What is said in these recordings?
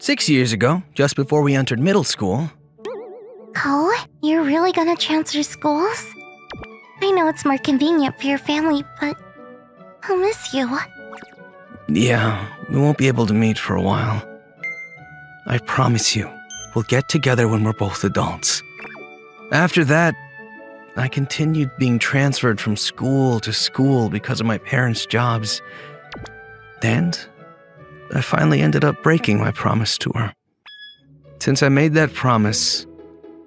6 years ago, just before we entered middle school. Cole, you're really gonna transfer schools? I know it's more convenient for your family, but I'll miss you. Yeah, we won't be able to meet for a while. I promise you, we'll get together when we're both adults. After that, I continued being transferred from school to school because of my parents' jobs. And I finally ended up breaking my promise to her. Since I made that promise,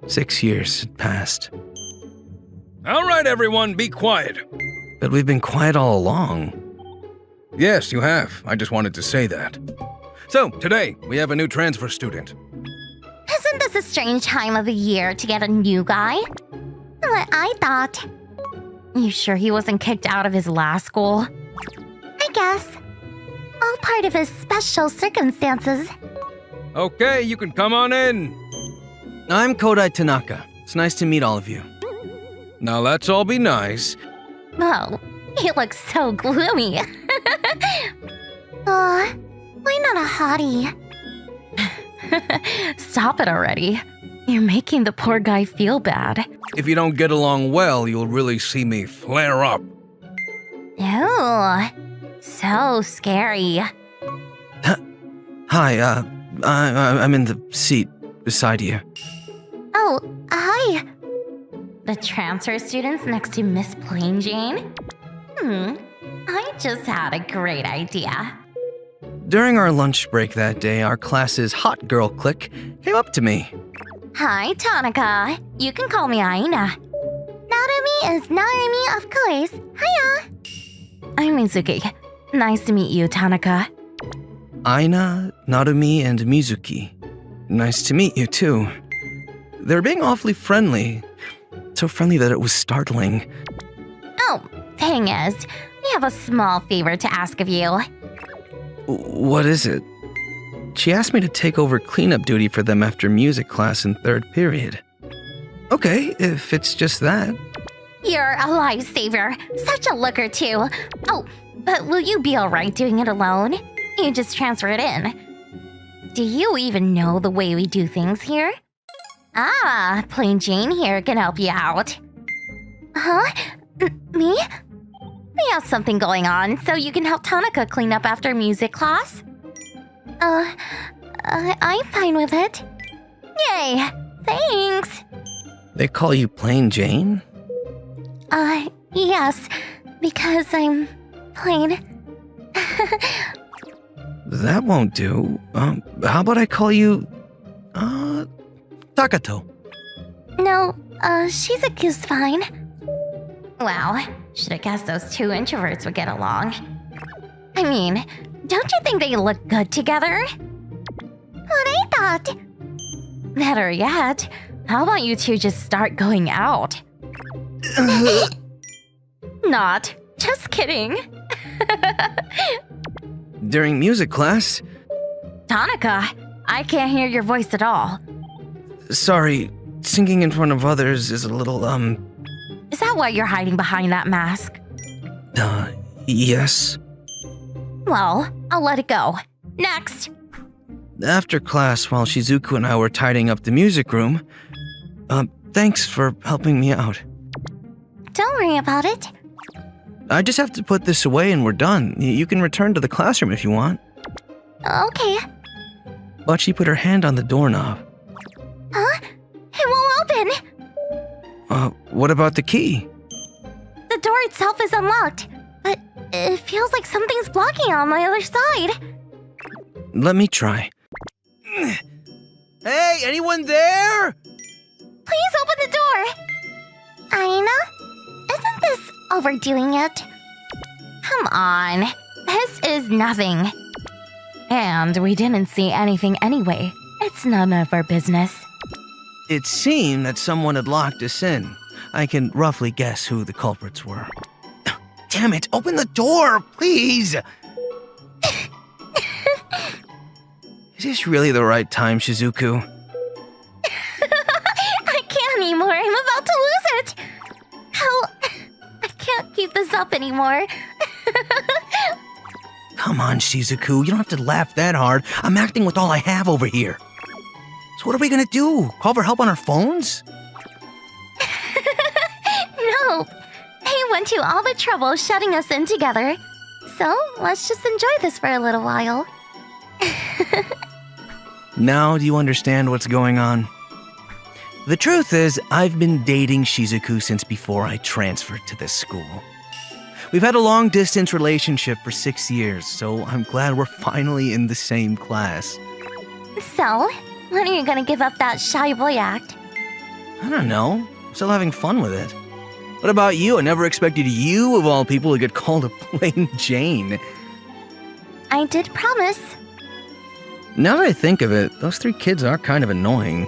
6 years had passed. All right, everyone, be quiet. But we've been quiet all along. Yes, you have. I just wanted to say that. So, today, we have a new transfer student. Isn't this a strange time of the year to get a new guy? What I thought. You sure he wasn't kicked out of his last school? I guess. All part of his special circumstances. Okay, you can come on in. I'm Kodai Tanaka. It's nice to meet all of you. Now let's all be nice. Oh, he looks so gloomy. Why not a hottie? Stop it already. You're making the poor guy feel bad. If you don't get along well, you'll really see me flare up. Ew, so scary. Hi, I'm in the seat beside you. Oh, hi. The transfer student's next to Miss Plain Jane? I just had a great idea. During our lunch break that day, our class's hot girl clique came up to me. Hi, Tanaka. You can call me Aina. Narumi is Narumi, of course. Hiya. I'm Mizuki. Nice to meet you, Tanaka. Aina, Narumi, and Mizuki. Nice to meet you, too. They're being awfully friendly. So friendly that it was startling. Oh, thing is, we have a small favor to ask of you. What is it? She asked me to take over cleanup duty for them after music class in third period. Okay, if it's just that. You're a lifesaver. Such a looker, too. Oh, but will you be alright doing it alone? You just transfer it in. Do you even know the way we do things here? Ah, Plain Jane here can help you out. Huh? Me? We have something going on, so you can help Tanaka clean up after music class? I'm fine with it. Yay! Thanks! They call you Plain Jane? Yes, because I'm plain. That won't do. How about I call you, Takato? No, Shizuku's fine. Wow, should have guessed those two introverts would get along. I mean, don't you think they look good together? What I thought. Better yet, how about you two just start going out? Not. Just kidding. During music class? Tanaka, I can't hear your voice at all. Sorry, singing in front of others is a little, Is that why you're hiding behind that mask? Yes. Well, I'll let it go. Next! After class, while Shizuku and I were tidying up the music room, thanks for helping me out. Don't worry about it. I just have to put this away and we're done. You can return to the classroom if you want. Okay. But she put her hand on the doorknob. Huh? It won't open. What about the key? The door itself is unlocked, but it feels like something's blocking it on the other side. Let me try. Hey, anyone there? Please open the door. Aina? Isn't this overdoing it? Come on. This is nothing. And we didn't see anything anyway. It's none of our business. It seemed that someone had locked us in. I can roughly guess who the culprits were. Damn it, open the door, please! Is this really the right time, Shizuku? I can't anymore. I'm about to lose it. How? I can't keep this up anymore. Come on, Shizuku, you don't have to laugh that hard. I'm acting with all I have over here. So what are we gonna do? Call for help on our phones? No, they went to all the trouble shutting us in together. So let's just enjoy this for a little while. Now do you understand what's going on? The truth is, I've been dating Shizuku since before I transferred to this school. We've had a long-distance relationship for 6 years, so I'm glad we're finally in the same class. So, when are you gonna give up that shy boy act? I don't know. I'm still having fun with it. What about you? I never expected you, of all people, to get called a plain Jane. I did promise. Now that I think of it, those 3 kids are kind of annoying.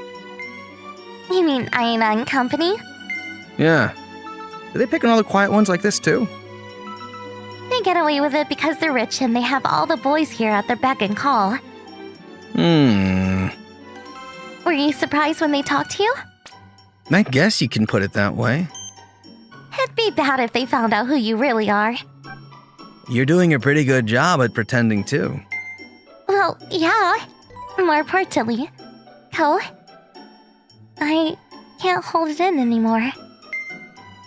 You mean Aina and company? Yeah. Are they picking all the quiet ones like this, too? They get away with it because they're rich and they have all the boys here at their beck and call. Were you surprised when they talked to you? I guess you can put it that way. It'd be bad if they found out who you really are. You're doing a pretty good job at pretending, too. Well, yeah. More importantly, Ko, I can't hold it in anymore.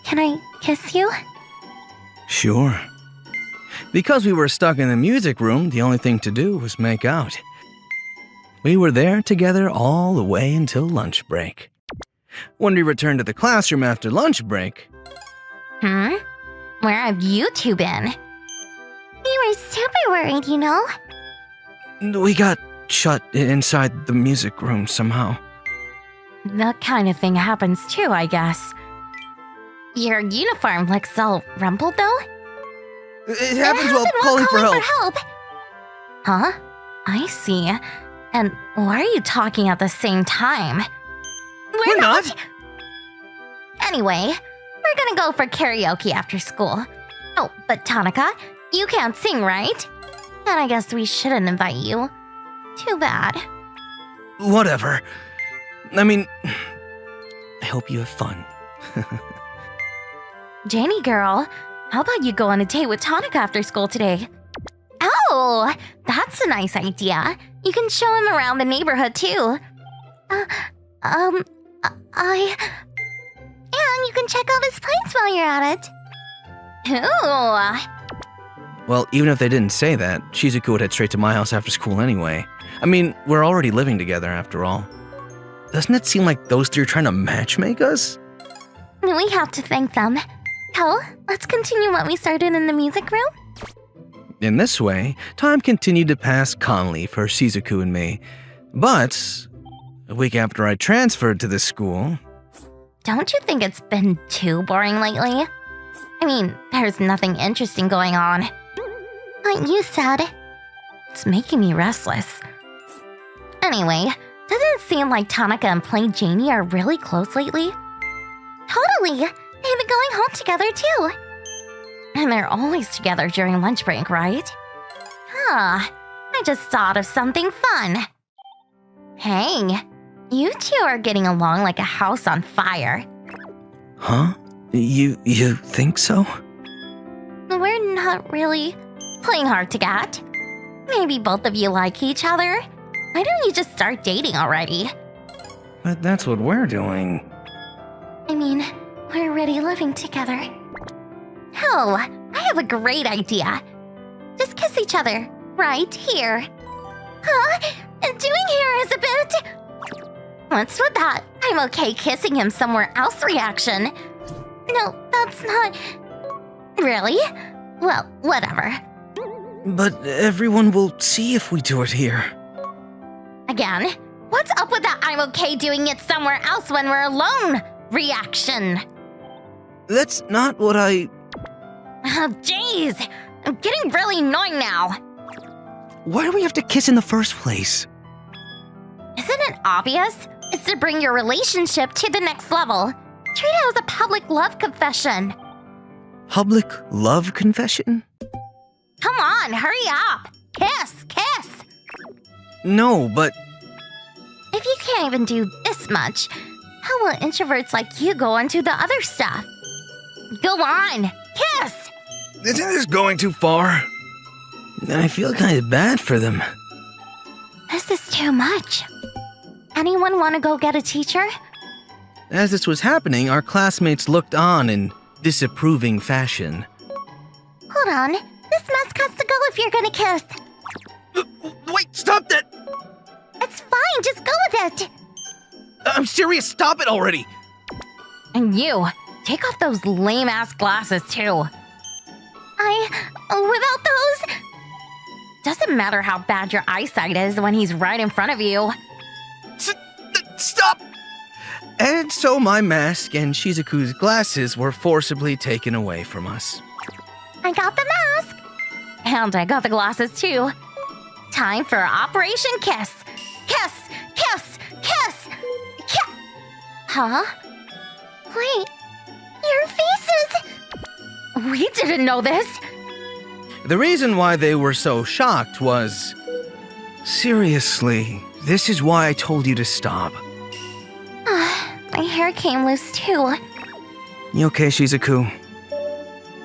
Can I kiss you? Sure. Because we were stuck in the music room, the only thing to do was make out. We were there together all the way until lunch break. When we returned to the classroom after lunch break... Where have you two been? We were super worried, you know? We got shut inside the music room somehow. That kind of thing happens too, I guess. Your uniform looks all rumpled, though? It happens while calling for help. Huh? I see. And why are you talking at the same time? We're not. Anyway, we're gonna go for karaoke after school. Oh, but Tanaka, you can't sing, right? And I guess we shouldn't invite you. Too bad. Whatever. I mean, I hope you have fun. Janie girl, how about you go on a date with Tanaka after school today? Oh, that's a nice idea. You can show him around the neighborhood too. And you can check out his place while you're at it. Ooh. Well, even if they didn't say that, Shizuku would head straight to my house after school anyway. I mean, we're already living together after all. Doesn't it seem like those 3 are trying to matchmake us? We have to thank them. Ko, let's continue what we started in the music room. In this way, time continued to pass calmly for Shizuku and me. But a week after I transferred to this school... Don't you think it's been too boring lately? I mean, there's nothing interesting going on. Like you said, it's making me restless. Anyway, doesn't it seem like Tanaka and Plain Janie are really close lately? Totally! They've been going home together too. And they're always together during lunch break, right? Huh, I just thought of something fun. Hey, you two are getting along like a house on fire. Huh? You think so? We're not really playing hard to get. Maybe both of you like each other. Why don't you just start dating already? But that's what we're doing. I mean, we're already living together. Oh, I have a great idea. Just kiss each other, right here. Huh? And doing here is a bit... What's with that? I'm okay kissing him somewhere else reaction. No, that's not... Really? Well, whatever. But everyone will see if we do it here. Again? What's up with that I'm okay doing it somewhere else when we're alone reaction? That's not what I... Oh, jeez! I'm getting really annoying now. Why do we have to kiss in the first place? Isn't it obvious? It's to bring your relationship to the next level. Treat it as a public love confession. Public love confession? Come on, hurry up! Kiss, kiss! No, but... If you can't even do this much, how will introverts like you go on to the other stuff? Go on, kiss! Isn't this going too far? I feel kind of bad for them. This is too much. Anyone want to go get a teacher? As this was happening, our classmates looked on in disapproving fashion. Hold on. This mask has to go if you're gonna kiss. Wait, stop that! It's fine, just go with it. I'm serious, stop it already! And you, take off those lame-ass glasses too. Without those... Doesn't matter how bad your eyesight is when he's right in front of you. Stop! And so my mask and Shizuku's glasses were forcibly taken away from us. I got the mask. And I got the glasses too. Time for Operation Kiss. Kiss! Kiss! Kiss! Kiss! Huh? Wait, your faces! We didn't know this. The reason why they were so shocked was... Seriously, this is why I told you to stop. My hair came loose too. You okay, Shizuku?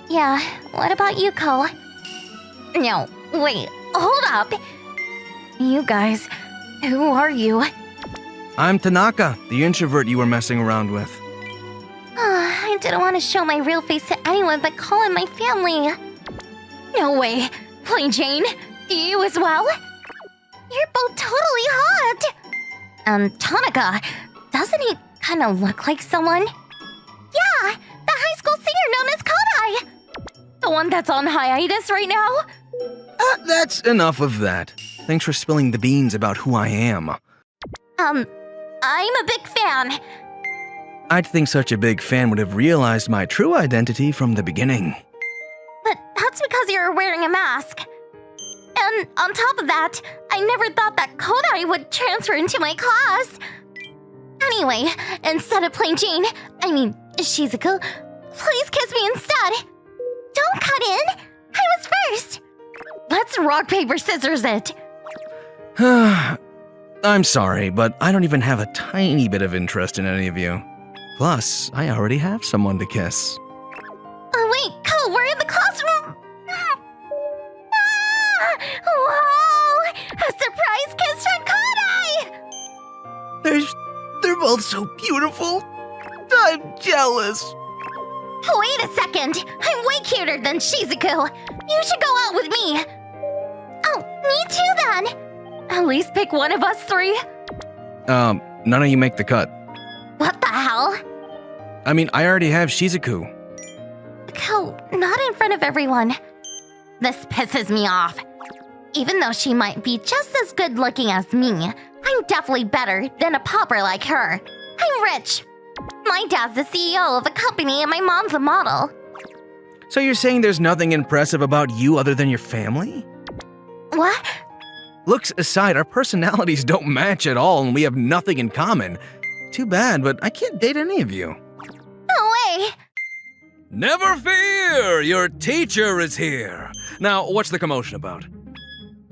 Yeah, what about you, Ko? No, wait, hold up. You guys, who are you? I'm Tanaka, the introvert you were messing around with. I didn't want to show my real face to anyone but Ko and my family. No way. Plain Jane, you as well? You're both totally hot. Tanaka, doesn't he kind of look like someone? Yeah, the high school singer known as Kodai. The one that's on hiatus right now? That's enough of that. Thanks for spilling the beans about who I am. I'm a big fan. I'd think such a big fan would have realized my true identity from the beginning. But that's because you're wearing a mask. And on top of that, I never thought that Kodai would transfer into my class. Anyway, instead of plain Jane, Shizuku, please kiss me instead. Don't cut in. I was first. Let's rock, paper, scissors it. I'm sorry, but I don't even have a tiny bit of interest in any of you. Plus, I already have someone to kiss. Wait, Ko, we're in the classroom. Whoa! A surprise kiss from Kodai! They're both so beautiful. I'm jealous. Wait a second. I'm way cuter than Shizuku. You should go out with me. Oh, me too then. At least pick one of us three. None of you make the cut. What the hell? I already have Shizuku. Ko, not in front of everyone. This pisses me off. Even though she might be just as good looking as me, I'm definitely better than a pauper like her. I'm rich. My dad's the CEO of a company and my mom's a model. So you're saying there's nothing impressive about you other than your family? What? Looks aside, our personalities don't match at all and we have nothing in common. Too bad, but I can't date any of you. No way. Never fear! Your teacher is here! Now, what's the commotion about?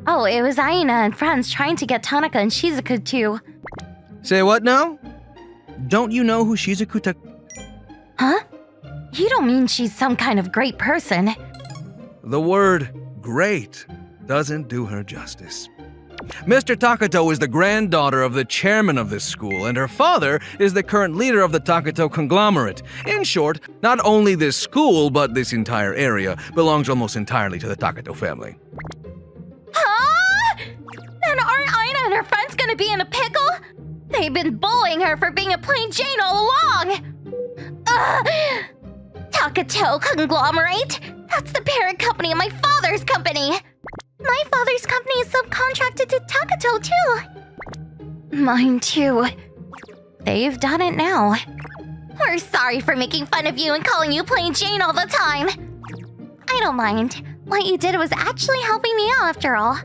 Oh, it was Aina and friends trying to get Tanaka and Shizuku too. Say what now? Don't you know who Shizuku took? Huh? You don't mean she's some kind of great person? The word great doesn't do her justice. Mr. Takato is the granddaughter of the chairman of this school, and her father is the current leader of the Takato conglomerate. In short, not only this school, but this entire area belongs almost entirely to the Takato family. Huh? Then aren't Aina and her friends gonna be in a pickle? They've been bullying her for being a plain Jane all along! Takato conglomerate? That's the parent company of my father's company. My father's company is subcontracted to Takato too. Mine too. They've done it now. We're sorry for making fun of you and calling you plain Jane all the time. I don't mind. What you did was actually helping me out after all.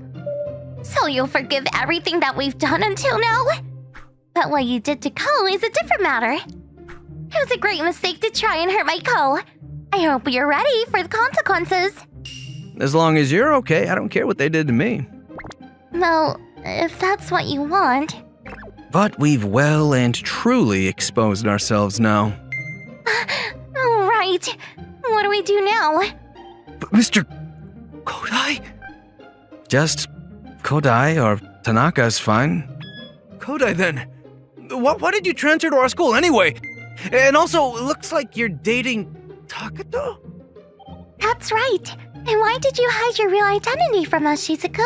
So you'll forgive everything that we've done until now? But what you did to Ko is a different matter. It was a great mistake to try and hurt my Ko. I hope you're ready for the consequences. As long as you're okay, I don't care what they did to me. Well, if that's what you want. But we've well and truly exposed ourselves now. All right. What do we do now? But Mr. Kodai? Just Kodai or Tanaka is fine. Kodai, then. Why did you transfer to our school anyway? And also, it looks like you're dating Takato? That's right. And why did you hide your real identity from us, Shizuku?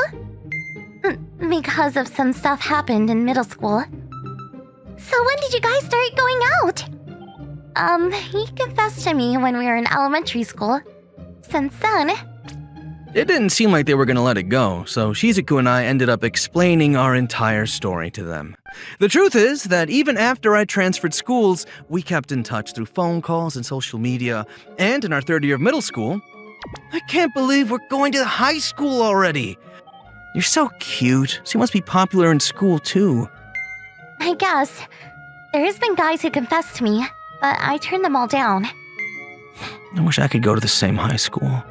Because of some stuff happened in middle school. So when did you guys start going out? He confessed to me when we were in elementary school. Since then, It didn't seem like they were going to let it go, so Shizuku and I ended up explaining our entire story to them. The truth is that even after I transferred schools, we kept in touch through phone calls and social media, and in our third year of middle school, I can't believe we're going to high school already. you're so cute, so you must be popular in school too. I guess. There's been guys who confessed to me, but I turned them all down. I wish I could go to the same high school.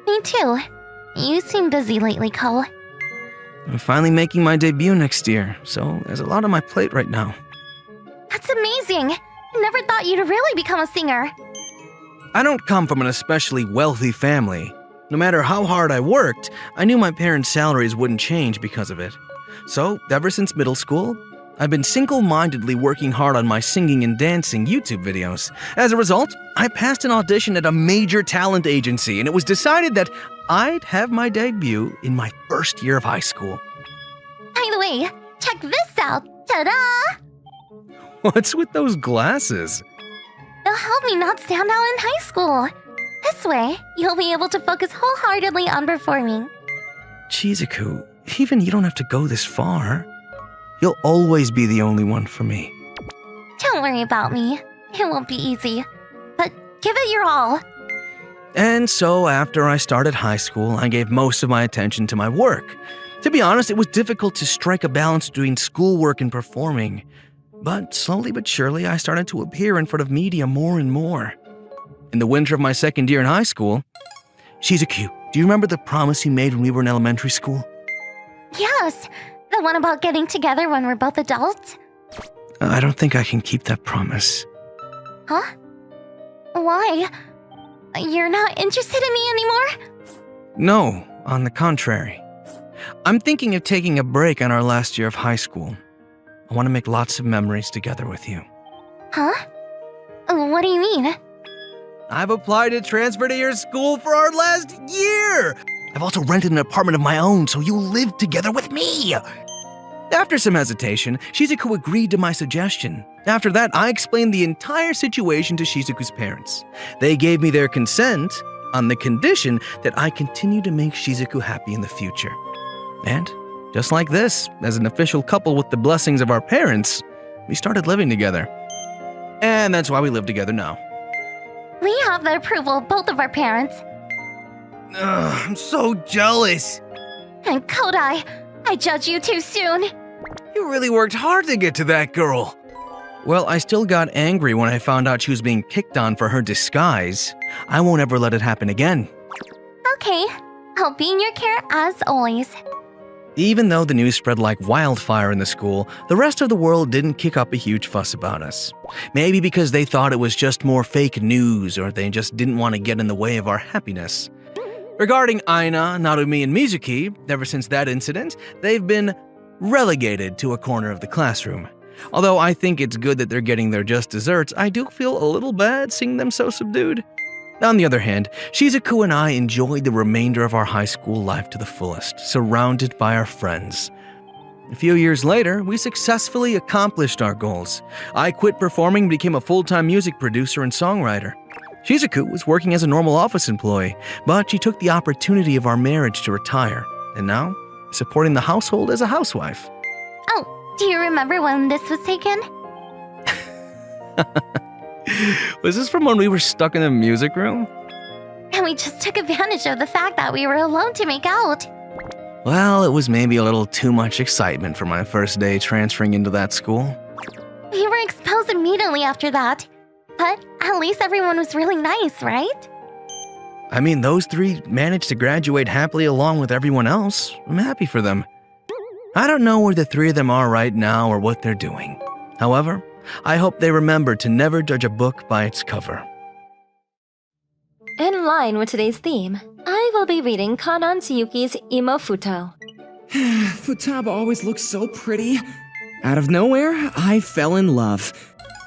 Me too. You seem busy lately, Ko. I'm finally making my debut next year, so there's a lot on my plate right now. That's amazing. I never thought you'd really become a singer. I don't come from an especially wealthy family. No matter how hard I worked, I knew my parents' salaries wouldn't change because of it. So, ever since middle school, I've been single-mindedly working hard on my singing and dancing YouTube videos. As a result, I passed an audition at a major talent agency, and it was decided that I'd have my debut in my first year of high school. By the way, check this out. Ta-da! What's with those glasses? They'll help me not stand out in high school. This way, you'll be able to focus wholeheartedly on performing. Shizuku, even you don't have to go this far. You'll always be the only one for me. Don't worry about me. It won't be easy. But give it your all. And so after I started high school, I gave most of my attention to my work. To be honest, it was difficult to strike a balance between schoolwork and performing. But slowly but surely, I started to appear in front of media more and more. In the winter of my second year in high school, Shizuku, do you remember the promise you made when we were in elementary school? Yes, the one about getting together when we're both adults. I don't think I can keep that promise. Huh? Why? You're not interested in me anymore? No, on the contrary. I'm thinking of taking a break on our last year of high school. I want to make lots of memories together with you. Huh? What do you mean? I've applied to transfer to your school for our last year. I've also rented an apartment of my own, so you'll live together with me. After some hesitation, Shizuku agreed to my suggestion. After that, I explained the entire situation to Shizuku's parents. They gave me their consent on the condition that I continue to make Shizuku happy in the future. And just like this, as an official couple with the blessings of our parents, we started living together. And that's why we live together now. We have the approval of both of our parents. I'm so jealous. And Kodai, I judge you too soon. You really worked hard to get to that girl. Well, I still got angry when I found out she was being picked on for her disguise. I won't ever let it happen again. Okay, I'll be in your care as always. Even though the news spread like wildfire in the school, the rest of the world didn't kick up a huge fuss about us. Maybe because they thought it was just more fake news, or they just didn't want to get in the way of our happiness. Regarding Aina, Narumi, and Mizuki, ever since that incident, they've been relegated to a corner of the classroom. Although I think it's good that they're getting their just desserts, I do feel a little bad seeing them so subdued. On the other hand, Shizuku and I enjoyed the remainder of our high school life to the fullest, surrounded by our friends. A few years later, we successfully accomplished our goals. I quit performing and became a full-time music producer and songwriter. Shizuku was working as a normal office employee, but she took the opportunity of our marriage to retire, and now supporting the household as a housewife. Oh, do you remember when this was taken? Was this from when we were stuck in the music room? And we just took advantage of the fact that we were alone to make out. Well, it was maybe a little too much excitement for my first day transferring into that school. We were exposed immediately after that. But at least everyone was really nice, right? I mean, those three managed to graduate happily along with everyone else. I'm happy for them. I don't know where the three of them are right now or what they're doing. However, I hope they remember to never judge a book by its cover. In line with today's theme, I I will be reading Kanan Tsuyuki's Imo Futo. Futaba always looks so pretty. Out of nowhere, I fell in love.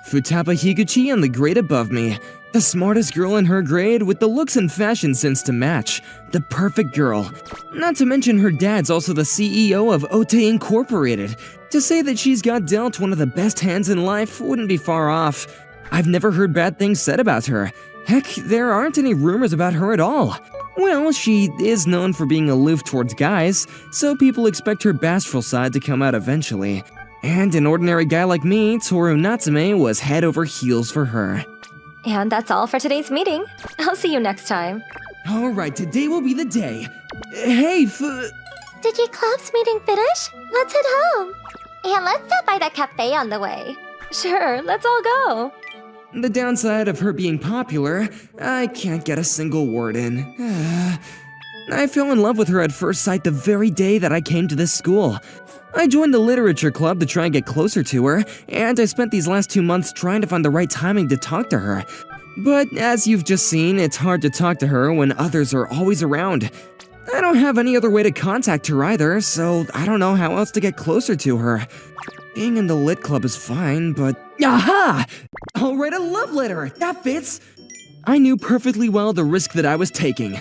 Futaba Higuchi and the grade above me. The smartest girl in her grade with the looks and fashion sense to match. The perfect girl. Not to mention her dad's also the CEO of Ote Incorporated. To say that she's got dealt one of the best hands in life wouldn't be far off. I've never heard bad things said about her. Heck, there aren't any rumors about her at all. Well, she is known for being aloof towards guys, so people expect her bashful side to come out eventually. And an ordinary guy like me, Toru Natsume, was head over heels for her. And that's all for today's meeting. I'll see you next time. Alright, today will be the day. Hey, Did your club's meeting finish? Let's head home. And let's stop by the cafe on the way. Sure, let's all go. The downside of her being popular, I can't get a single word in. I fell in love with her at first sight the very day that I came to this school. I joined the literature club to try and get closer to her, and I spent these last 2 months trying to find the right timing to talk to her. But as you've just seen, it's hard to talk to her when others are always around. I don't have any other way to contact her either, so I don't know how else to get closer to her. Being in the lit club is fine, but... Aha! I'll write a love letter! That fits! I knew perfectly well the risk that I was taking.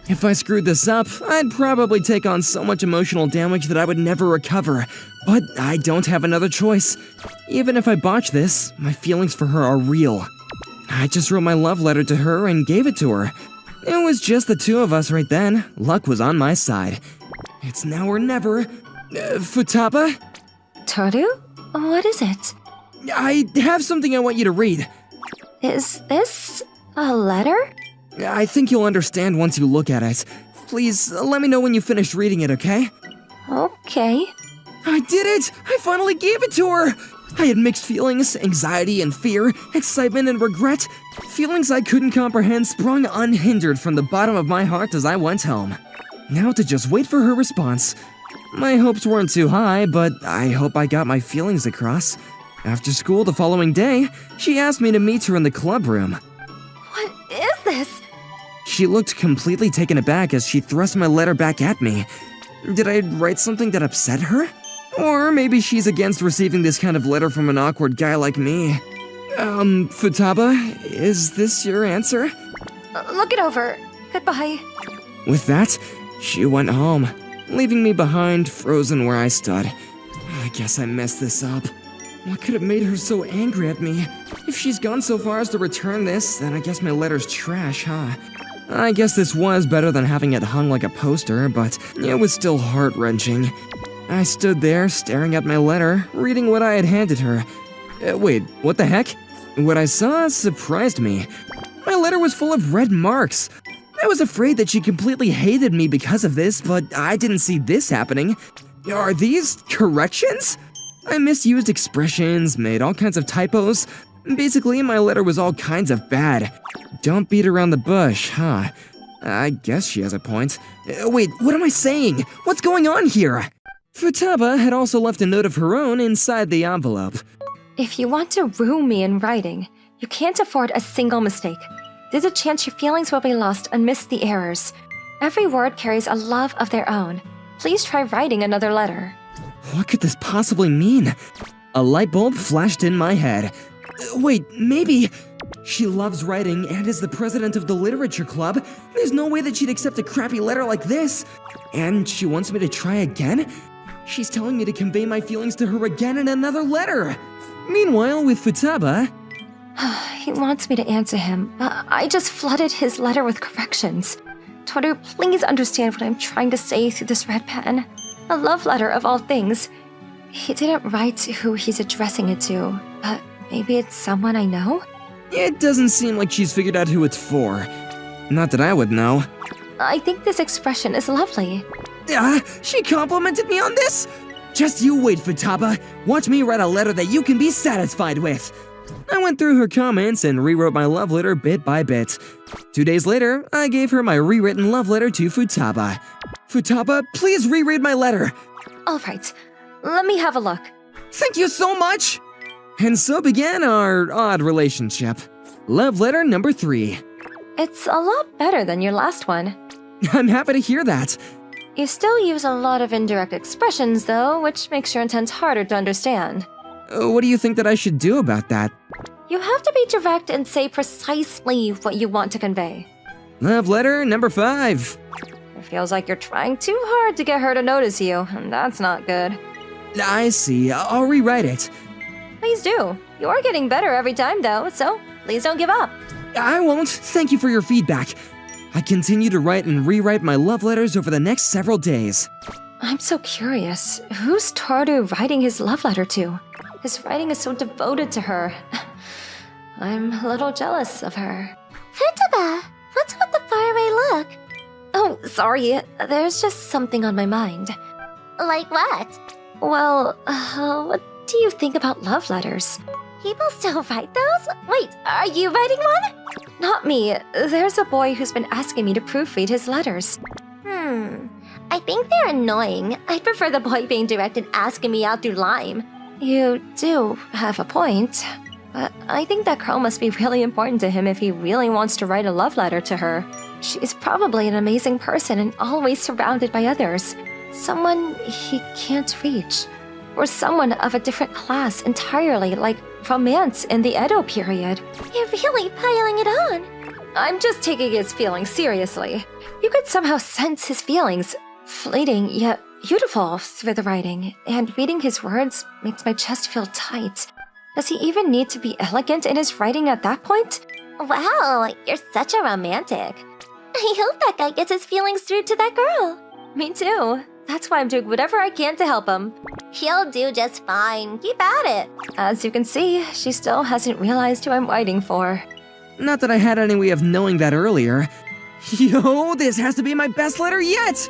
If I screwed this up, I'd probably take on so much emotional damage that I would never recover. But I don't have another choice. Even if I botch this, my feelings for her are real. I just wrote my love letter to her and gave it to her. It was just the two of us right then. Luck was on my side. It's now or never. Futaba? Toru? What is it? I have something I want you to read. Is this a letter? I think you'll understand once you look at it. Please, let me know when you finish reading it, okay? Okay. I did it! I finally gave it to her! I had mixed feelings, anxiety and fear, excitement and regret. Feelings I couldn't comprehend sprung unhindered from the bottom of my heart as I went home. Now to just wait for her response. My hopes weren't too high, but I hope I got my feelings across. After school the following day, she asked me to meet her in the club room. What is this? She looked completely taken aback as she thrust my letter back at me. Did I write something that upset her? Or maybe she's against receiving this kind of letter from an awkward guy like me. Futaba, is this your answer? Look it over. Goodbye. With that, she went home, leaving me behind, frozen where I stood. I guess I messed this up. What could have made her so angry at me? If she's gone so far as to return this, then I guess my letter's trash, huh? I guess this was better than having it hung like a poster, but it was still heart-wrenching. I stood there, staring at my letter, reading what I had handed her. Wait, what the heck? What I saw surprised me. My letter was full of red marks. I was afraid that she completely hated me because of this, but I didn't see this happening. Are these corrections? I misused expressions, made all kinds of typos. Basically, my letter was all kinds of bad. Don't beat around the bush, huh? I guess she has a point. Wait, what am I saying? What's going on here? Futaba had also left a note of her own inside the envelope. If you want to ruin me in writing, you can't afford a single mistake. There's a chance your feelings will be lost amidst the errors. Every word carries a love of their own. Please try writing another letter. What could this possibly mean? A light bulb flashed in my head. Wait, maybe... She loves writing and is the president of the literature club. There's no way that she'd accept a crappy letter like this. And she wants me to try again? She's telling me to convey my feelings to her again in another letter. Meanwhile, with Futaba... He wants me to answer him, but I just flooded his letter with corrections. Toru, please understand what I'm trying to say through this red pen. A love letter of all things. He didn't write who he's addressing it to, but maybe it's someone I know? It doesn't seem like she's figured out who it's for. Not that I would know. I think this expression is lovely. She complimented me on this? Just you wait, Futaba. Watch me write a letter that you can be satisfied with. I went through her comments and rewrote my love letter bit by bit. 2 days later, I gave her my rewritten love letter to Futaba. Futaba, please reread my letter. All right, let me have a look. Thank you so much! And so began our odd relationship. Love letter number 3. It's a lot better than your last one. I'm happy to hear that. You still use a lot of indirect expressions, though, which makes your intent harder to understand. What do you think that I should do about that? You have to be direct and say precisely what you want to convey. Love letter number 5. It feels like you're trying too hard to get her to notice you, and that's not good. I see. I'll rewrite it. Please do. You are getting better every time, though, so please don't give up. I won't. Thank you for your feedback. I continue to write and rewrite my love letters over the next several days. I'm so curious. Who's Toru writing his love letter to? His writing is so devoted to her. I'm a little jealous of her. Futaba, what's with the faraway look? Oh, sorry. There's just something on my mind. Like what? Well, what do you think about love letters? People still write those? Wait, are you writing one? Not me. There's a boy who's been asking me to proofread his letters. I think they're annoying. I prefer the boy being direct and asking me out through Lime. You do have a point. But I think that girl must be really important to him if he really wants to write a love letter to her. She's probably an amazing person and always surrounded by others. Someone he can't reach. Or someone of a different class entirely, like romance in the Edo period. You're really piling it on. I'm just taking his feelings seriously. You could somehow sense his feelings, fleeting yet beautiful through the writing, and reading his words makes my chest feel tight. Does he even need to be elegant in his writing at that point? Wow, you're such a romantic. I hope that guy gets his feelings through to that girl. Me too. That's why I'm doing whatever I can to help him. He'll do just fine. Keep at it. As you can see, she still hasn't realized who I'm writing for. Not that I had any way of knowing that earlier. Yo, this has to be my best letter yet!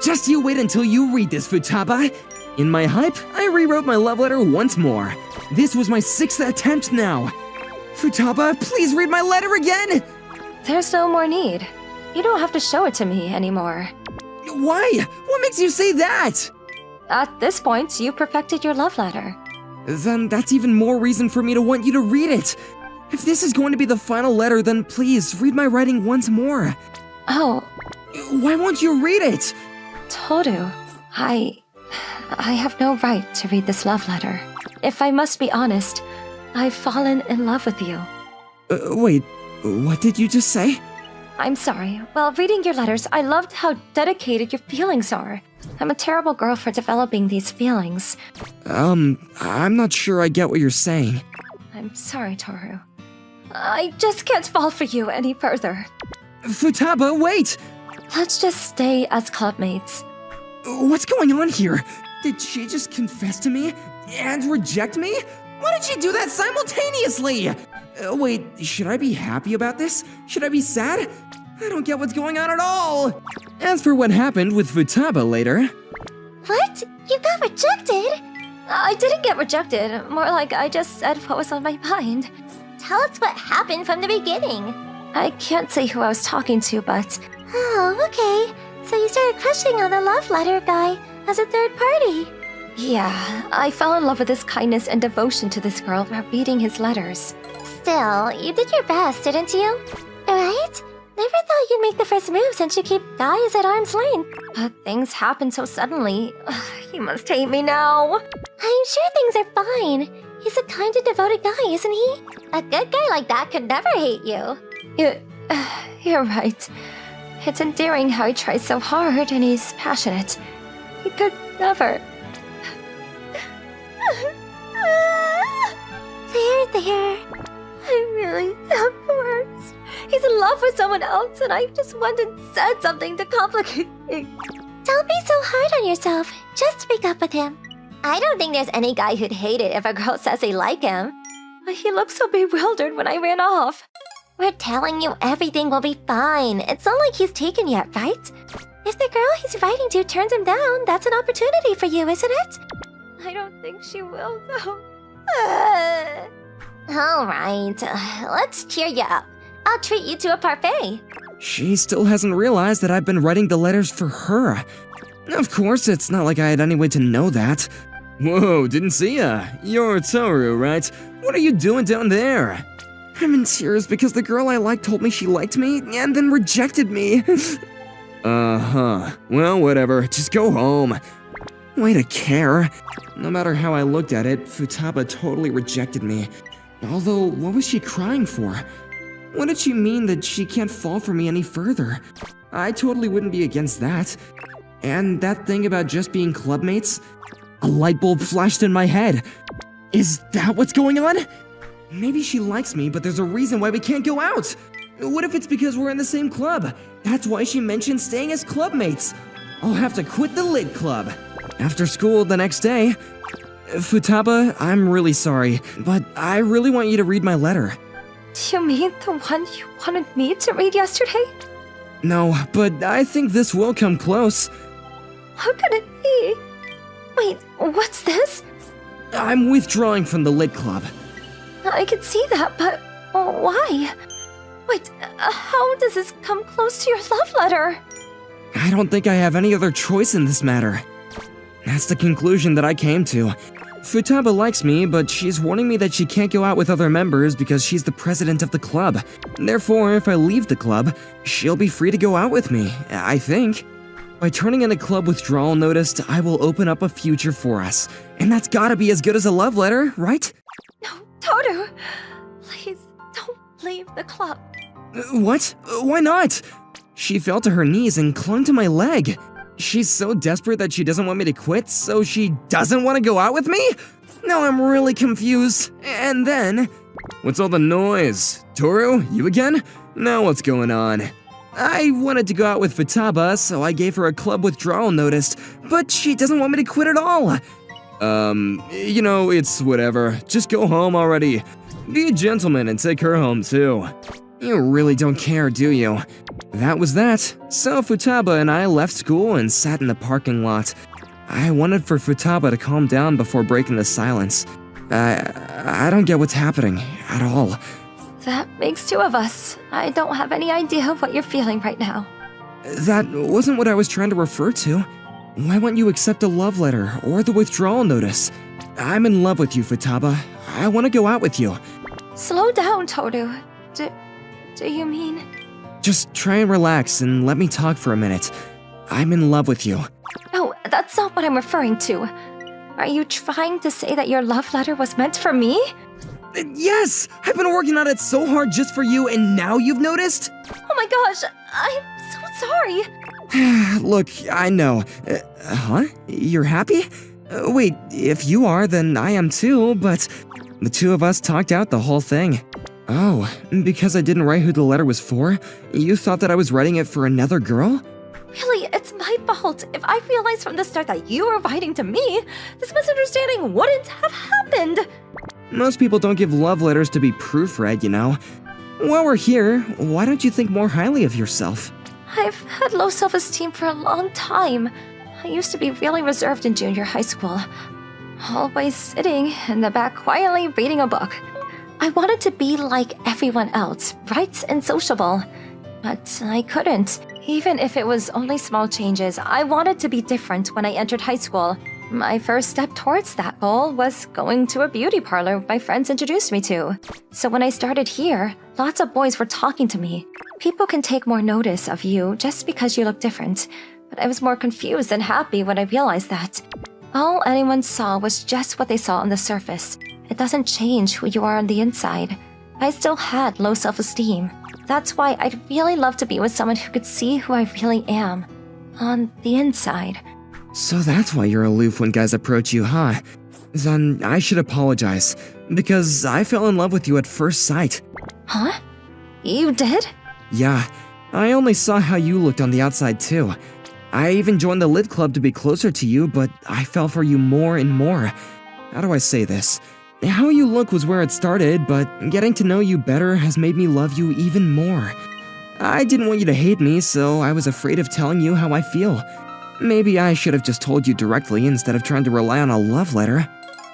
Just you wait until you read this, Futaba. In my hype, I rewrote my love letter once more. This was my 6th attempt now. Futaba, please read my letter again! There's no more need. You don't have to show it to me anymore. Why? What makes you say that? At this point, you perfected your love letter. Then that's even more reason for me to want you to read it. If this is going to be the final letter, then please read my writing once more. Oh, Why won't you read it? Toru, I have no right to read this love letter. If I must be honest, I've fallen in love with you. Wait, what did you just say? I'm sorry. While reading your letters, I loved how dedicated your feelings are. I'm a terrible girl for developing these feelings. I'm not sure I get what you're saying. I'm sorry, Toru. I just can't fall for you any further. Futaba, wait! Let's just stay as clubmates. What's going on here? Did she just confess to me and reject me? Why did she do that simultaneously? Wait, should I be happy about this? Should I be sad? I don't get what's going on at all. As for what happened with Futaba later... What? You got rejected? I didn't get rejected. More like I just said what was on my mind. Tell us what happened from the beginning. I can't say who I was talking to, but... Oh, okay. So you started crushing on the love letter guy as a third party. Yeah, I fell in love with his kindness and devotion to this girl while reading his letters. Still, you did your best, didn't you? Right? Never thought you'd make the first move since you keep guys at arm's length. But things happened so suddenly. He must hate me now. I'm sure things are fine. He's a kind and devoted guy, isn't he? A good guy like that could never hate you. You're right. It's endearing how he tries so hard and he's passionate. He could never... There. I really am the worst. He's in love with someone else and I just went and said something to complicate things. Don't be so hard on yourself. Just break up with him. I don't think there's any guy who'd hate it if a girl says they like him. But he looked so bewildered when I ran off. We're telling you everything will be fine. It's not like he's taken yet, right? If the girl he's writing to turns him down, that's an opportunity for you, isn't it? I don't think she will, though. All right, let's cheer you up. I'll treat you to a parfait. She still hasn't realized that I've been writing the letters for her. Of course, it's not like I had any way to know that. Whoa, didn't see ya. You're Toru, right? What are you doing down there? I'm in tears because the girl I liked told me she liked me and then rejected me. Uh-huh. Well, whatever. Just go home. Way to care. No matter how I looked at it, Futaba totally rejected me. Although, what was she crying for? What did she mean that she can't fall for me any further? I totally wouldn't be against that. And that thing about just being clubmates? A light bulb flashed in my head. Is that what's going on? Maybe she likes me, but there's a reason why we can't go out. What if it's because we're in the same club? That's why she mentioned staying as clubmates. I'll have to quit the lit club. After school the next day. Futaba, I'm really sorry, but I really want you to read my letter. Do you mean the one you wanted me to read yesterday? No, but I think this will come close. How could it be? Wait, what's this? I'm withdrawing from the lit club. I could see that, but why? Wait, how does this come close to your love letter? I don't think I have any other choice in this matter. That's the conclusion that I came to. Futaba likes me, but she's warning me that she can't go out with other members because she's the president of the club. Therefore, if I leave the club, she'll be free to go out with me, I think. By turning in a club withdrawal notice, I will open up a future for us. And that's gotta be as good as a love letter, right? No, Toru! Please, don't leave the club. What? Why not? She fell to her knees and clung to my leg. She's so desperate that she doesn't want me to quit, so she doesn't want to go out with me? Now I'm really confused. And then... What's all the noise? Toru, you again? Now what's going on? I wanted to go out with Futaba, so I gave her a club withdrawal notice, but she doesn't want me to quit at all. It's whatever. Just go home already. Be a gentleman and take her home too. You really don't care, do you? That was that. So Futaba and I left school and sat in the parking lot. I wanted for Futaba to calm down before breaking the silence. I don't get what's happening at all. That makes two of us. I don't have any idea what you're feeling right now. That wasn't what I was trying to refer to. Why won't you accept a love letter or the withdrawal notice? I'm in love with you, Futaba. I want to go out with you. Slow down, Toru. Do you mean... Just try and relax and let me talk for a minute. I'm in love with you. No, that's not what I'm referring to. Are you trying to say that your love letter was meant for me? Yes! I've been working on it so hard just for you, and now you've noticed? Oh my gosh, I'm so sorry. Look, I know. Huh? You're happy? Wait, if you are, then I am too, but the two of us talked out the whole thing. Oh, because I didn't write who the letter was for? You thought that I was writing it for another girl? Really, it's my fault. If I realized from the start that you were writing to me, this misunderstanding wouldn't have happened. Most people don't give love letters to be proofread, you know. While we're here, why don't you think more highly of yourself? I've had low self-esteem for a long time. I used to be really reserved in junior high school. Always sitting in the back quietly reading a book. I wanted to be like everyone else, bright and sociable. But I couldn't. Even if it was only small changes, I wanted to be different when I entered high school. My first step towards that goal was going to a beauty parlor my friends introduced me to. So when I started here, lots of boys were talking to me. People can take more notice of you just because you look different. But I was more confused than happy when I realized that. All anyone saw was just what they saw on the surface. It doesn't change who you are on the inside. I still had low self-esteem. That's why I'd really love to be with someone who could see who I really am. On the inside. So that's why you're aloof when guys approach you, huh? Then I should apologize, because I fell in love with you at first sight. Huh? You did? Yeah, I only saw how you looked on the outside too. I even joined the lit club to be closer to you, but I fell for you more and more. How do I say this? How you look was where it started, but getting to know you better has made me love you even more. I didn't want you to hate me, so I was afraid of telling you how I feel. Maybe I should have just told you directly instead of trying to rely on a love letter.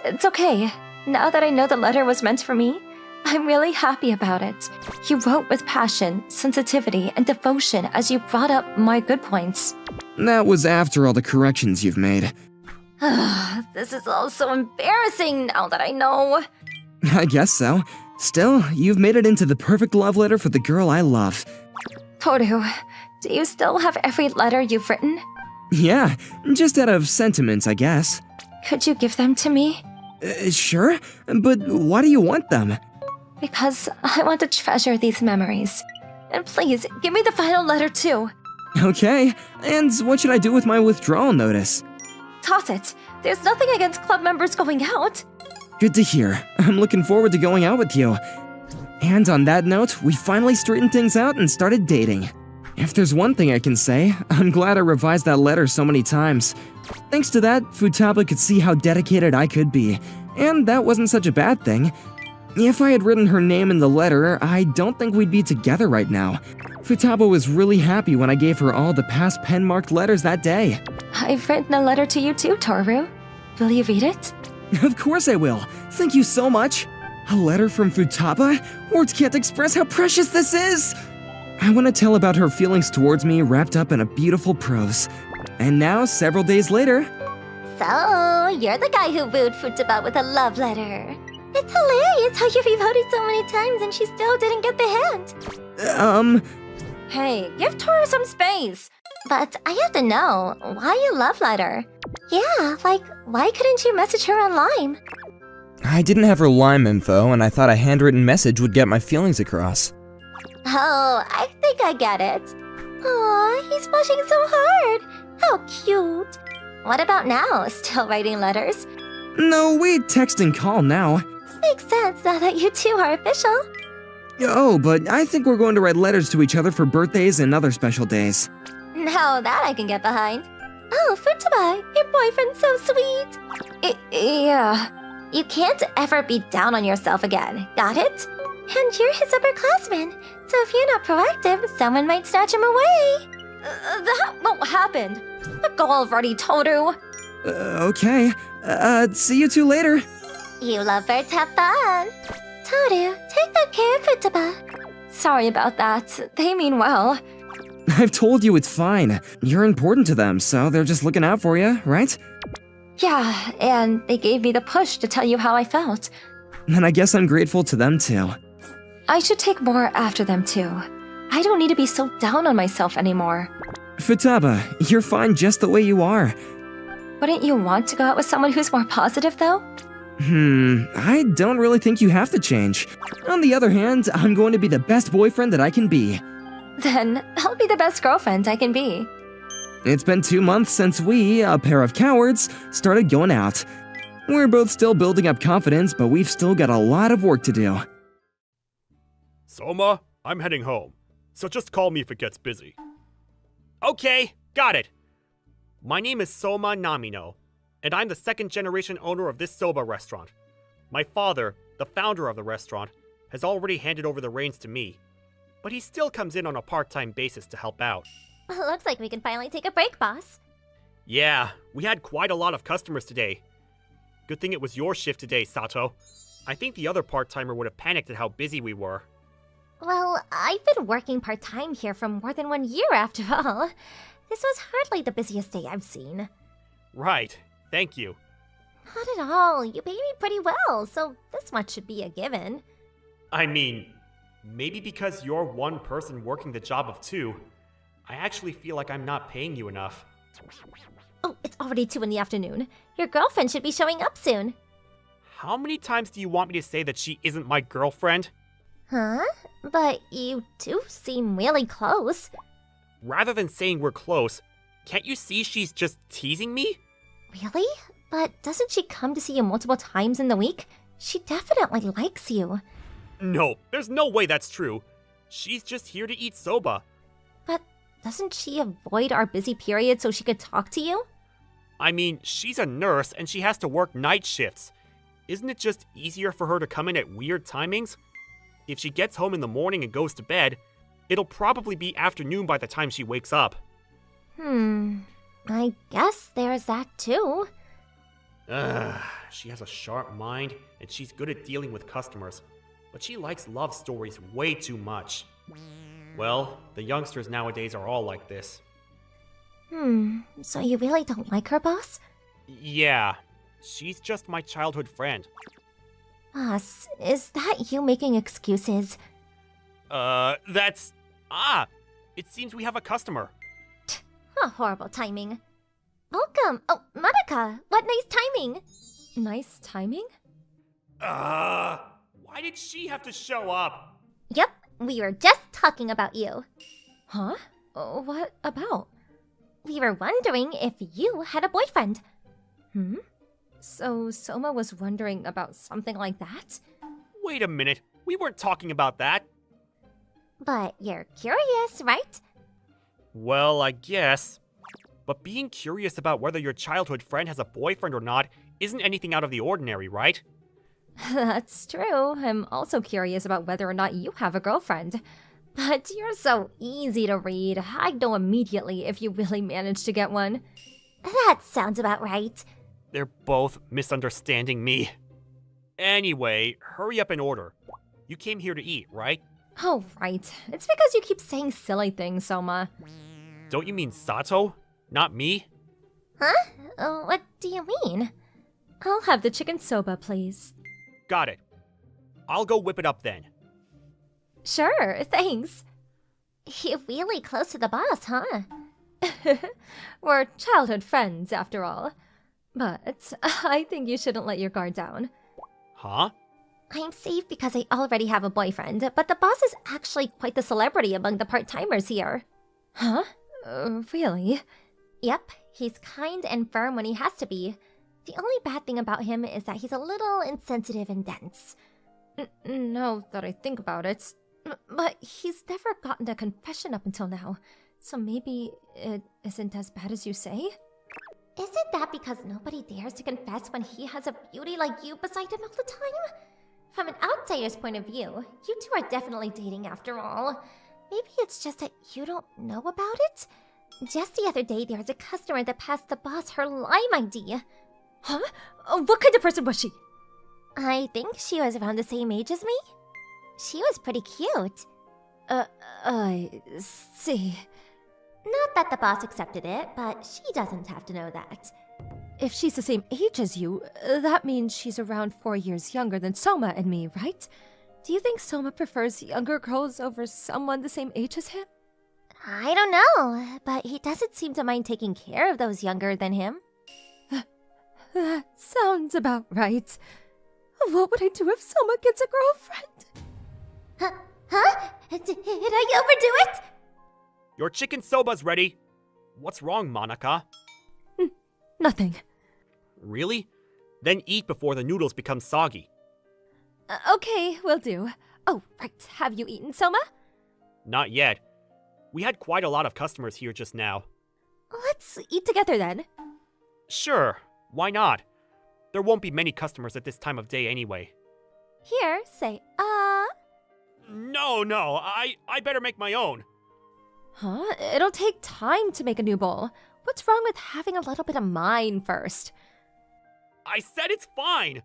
It's okay. Now that I know the letter was meant for me, I'm really happy about it. You wrote with passion, sensitivity, and devotion as you brought up my good points. That was after all the corrections you've made. This is all so embarrassing now that I know. I guess so. Still, you've made it into the perfect love letter for the girl I love. Toru, Do you still have every letter you've written? Yeah, just out of sentiment, I guess. Could you give them to me? Sure, but why do you want them? Because I want to treasure these memories. And please, give me the final letter too. Okay, and what should I do with my withdrawal notice? Toss it. There's nothing against club members going out. Good to hear. I'm looking forward to going out with you. And on that note, we finally straightened things out and started dating. If there's one thing I can say, I'm glad I revised that letter so many times. Thanks to that, Futaba could see how dedicated I could be, and that wasn't such a bad thing. If I had written her name in the letter, I don't think we'd be together right now. Futaba was really happy when I gave her all the past pen-marked letters that day. I've written a letter to you too, Toru. Will you read it? Of course I will. Thank you so much. A letter from Futaba? Words can't express how precious this is! I want to tell about her feelings towards me wrapped up in a beautiful prose. And now, several days later... So, you're the guy who wooed Futaba with a love letter. It's hilarious how you revoted so many times and she still didn't get the hint. Hey, give Toru some space. But I have to know, why a love letter? Yeah, like, why couldn't you message her on Lime? I didn't have her Lime info, and I thought a handwritten message would get my feelings across. Oh, I think I get it. Aw, he's blushing so hard. How cute. What about now? Still writing letters? No, we text and call now. Makes sense now that you two are official. Oh, but I think we're going to write letters to each other for birthdays and other special days. Now that I can get behind. Oh, Futaba, your boyfriend's so sweet. Yeah. You can't ever be down on yourself again, got it? And you're his upperclassman, so if you're not proactive, someone might snatch him away. That won't happen. Let go already, Toru. Okay. See you two later. You lovebirds have fun. Toru, take good care of Futaba. Sorry about that. They mean well. I've told you it's fine. You're important to them, so they're just looking out for you, right? Yeah, and they gave me the push to tell you how I felt. And I guess I'm grateful to them too. I should take more after them too. I don't need to be so down on myself anymore. Futaba, you're fine just the way you are. Wouldn't you want to go out with someone who's more positive though? I don't really think you have to change. On the other hand, I'm going to be the best boyfriend that I can be. Then I'll be the best girlfriend I can be. It's been 2 months since we, a pair of cowards, started going out. We're both still building up confidence, but we've still got a lot of work to do. Soma, I'm heading home, so just call me if it gets busy. Okay, got it. My name is Soma Namino, and I'm the second-generation owner of this soba restaurant. My father, the founder of the restaurant, has already handed over the reins to me, but he still comes in on a part-time basis to help out. Looks like we can finally take a break, boss. Yeah, we had quite a lot of customers today. Good thing it was your shift today, Sato. I think the other part-timer would have panicked at how busy we were. Well, I've been working part-time here for more than 1 year after all. This was hardly the busiest day I've seen. Right, thank you. Not at all. You pay me pretty well, so this much should be a given. I mean, maybe because you're one person working the job of two, I actually feel like I'm not paying you enough. Oh, it's already 2 in the afternoon. Your girlfriend should be showing up soon. How many times do you want me to say that she isn't my girlfriend? Huh? But you do seem really close. Rather than saying we're close, can't you see she's just teasing me? Really? But doesn't she come to see you multiple times in the week? She definitely likes you. No, there's no way that's true. She's just here to eat soba. But doesn't she avoid our busy period so she could talk to you? I mean, she's a nurse and she has to work night shifts. Isn't it just easier for her to come in at weird timings? If she gets home in the morning and goes to bed, it'll probably be afternoon by the time she wakes up. I guess there's that too. She has a sharp mind and she's good at dealing with customers, but she likes love stories way too much. Well, the youngsters nowadays are all like this. So you really don't like her, boss? Yeah, she's just my childhood friend. Boss, is that you making excuses? That's... It seems we have a customer. Horrible timing. Welcome. Oh, Monica, what nice timing. Nice timing? Why did she have to show up? Yep, we were just talking about you. Huh? What about? We were wondering if you had a boyfriend. So Soma was wondering about something like that? Wait a minute, we weren't talking about that. But you're curious, right? Well, I guess. But being curious about whether your childhood friend has a boyfriend or not isn't anything out of the ordinary, right? That's true. I'm also curious about whether or not you have a girlfriend. But you're so easy to read. I'd know immediately if you really managed to get one. That sounds about right. They're both misunderstanding me. Anyway, hurry up and order. You came here to eat, right? Oh, right. It's because you keep saying silly things, Soma. Don't you mean Sato? Not me? Huh? What do you mean? I'll have the chicken soba, please. Got it. I'll go whip it up then. Sure, thanks. You're really close to the boss, huh? We're childhood friends, after all. But I think you shouldn't let your guard down. Huh? I'm safe because I already have a boyfriend, but the boss is actually quite the celebrity among the part-timers here. Huh? Really? Yep, he's kind and firm when he has to be. The only bad thing about him is that he's a little insensitive and dense. Now that I think about it. But he's never gotten a confession up until now, so maybe it isn't as bad as you say? Isn't that because nobody dares to confess when he has a beauty like you beside him all the time? From an outsider's point of view, you two are definitely dating after all. Maybe it's just that you don't know about it? Just the other day, there was a customer that passed the boss her Lime ID. Huh? What kind of person was she? I think she was around the same age as me. She was pretty cute. I see. Not that the boss accepted it, but she doesn't have to know that. If she's the same age as you, that means she's around 4 years younger than Soma and me, right? Do you think Soma prefers younger girls over someone the same age as him? I don't know, but he doesn't seem to mind taking care of those younger than him. That sounds about right. What would I do if Soma gets a girlfriend? Huh? Did I overdo it? Your chicken soba's ready. What's wrong, Monica? Nothing. Really? Then eat before the noodles become soggy. Okay, will do. Oh, right. Have you eaten, Soma? Not yet. We had quite a lot of customers here just now. Let's eat together then. Sure, why not? There won't be many customers at this time of day anyway. Here, say, No, I better make my own. Huh? It'll take time to make a new bowl. What's wrong with having a little bit of mine first? I said it's fine.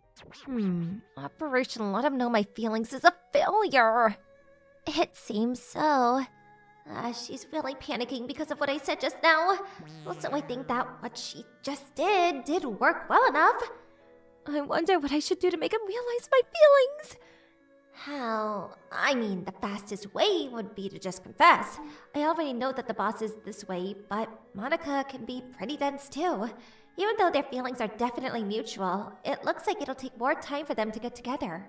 Operation Let Him Know My Feelings is a failure. It seems so. She's really panicking because of what I said just now. Also, I think that what she just did work well enough. I wonder what I should do to make him realize my feelings. How? I mean, the fastest way would be to just confess. I already know that the boss is this way, but Monica can be pretty dense too. Even though their feelings are definitely mutual, it looks like it'll take more time for them to get together.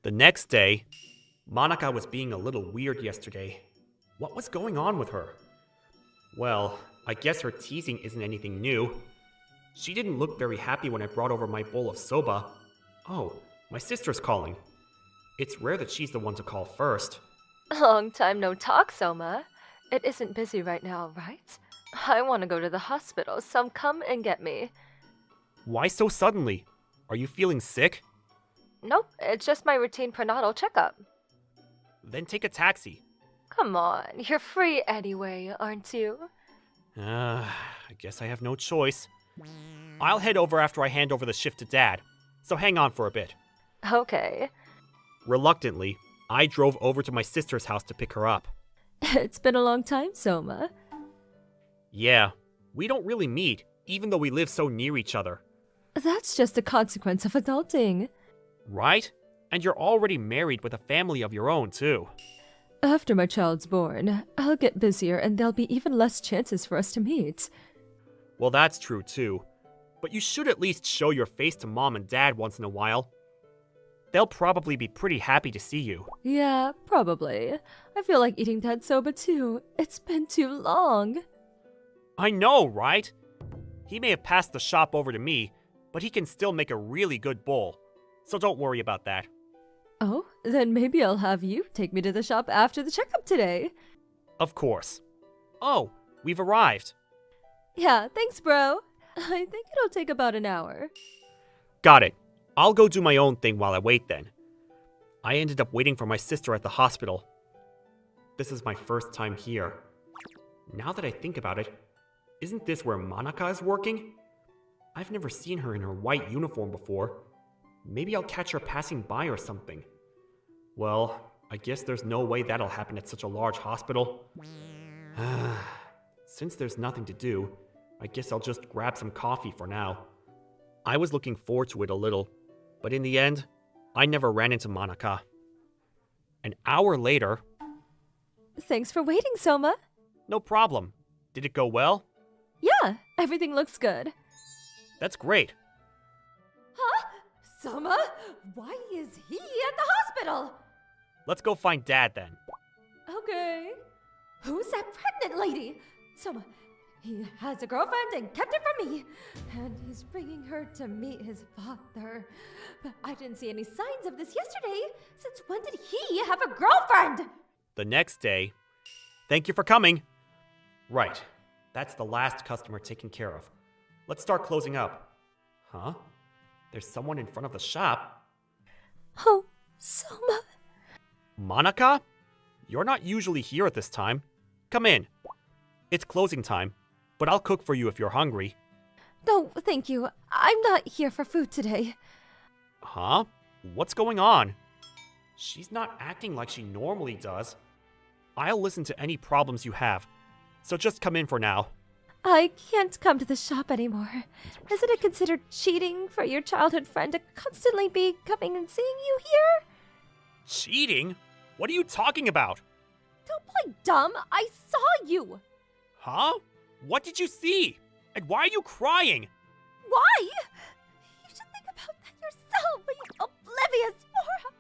The next day, Monica was being a little weird yesterday. What was going on with her? Well, I guess her teasing isn't anything new. She didn't look very happy when I brought over my bowl of soba. Oh, my sister's calling. It's rare that she's the one to call first. Long time no talk, Soma. It isn't busy right now, right? I want to go to the hospital, so come and get me. Why so suddenly? Are you feeling sick? Nope, it's just my routine prenatal checkup. Then take a taxi. Come on, you're free anyway, aren't you? I guess I have no choice. I'll head over after I hand over the shift to Dad, so hang on for a bit. Okay. Reluctantly, I drove over to my sister's house to pick her up. It's been a long time, Soma. Yeah, we don't really meet, even though we live so near each other. That's just a consequence of adulting. Right? And you're already married with a family of your own, too. After my child's born, I'll get busier and there'll be even less chances for us to meet. Well, that's true too. But you should at least show your face to Mom and Dad once in a while. They'll probably be pretty happy to see you. Yeah, probably. I feel like eating that soba too. It's been too long. I know, right? He may have passed the shop over to me, but he can still make a really good bowl. So don't worry about that. Oh, then maybe I'll have you take me to the shop after the checkup today. Of course. Oh, we've arrived. Yeah, thanks, bro. I think it'll take about an hour. Got it. I'll go do my own thing while I wait then. I ended up waiting for my sister at the hospital. This is my first time here. Now that I think about it, isn't this where Monica is working? I've never seen her in her white uniform before. Maybe I'll catch her passing by or something. Well, I guess there's no way that'll happen at such a large hospital. Since there's nothing to do, I guess I'll just grab some coffee for now. I was looking forward to it a little, but in the end, I never ran into Monica. An hour later... Thanks for waiting, Soma. No problem. Did it go well? Yeah, everything looks good. That's great. Huh? Soma? Why is he at the hospital? Let's go find Dad then. Okay. Who's that pregnant lady? Soma, he has a girlfriend and kept it from me. And he's bringing her to meet his father. But I didn't see any signs of this yesterday. Since when did he have a girlfriend? The next day... Thank you for coming. Right. That's the last customer taken care of. Let's start closing up. Huh? There's someone in front of the shop. Oh, Soma. Monica? You're not usually here at this time. Come in. It's closing time, but I'll cook for you if you're hungry. No, thank you. I'm not here for food today. Huh? What's going on? She's not acting like she normally does. I'll listen to any problems you have, so just come in for now. I can't come to the shop anymore. Isn't it considered cheating for your childhood friend to constantly be coming and seeing you here? Cheating? What are you talking about? Don't play dumb. I saw you. Huh? What did you see? And why are you crying? Why? You should think about that yourself, you oblivious moron.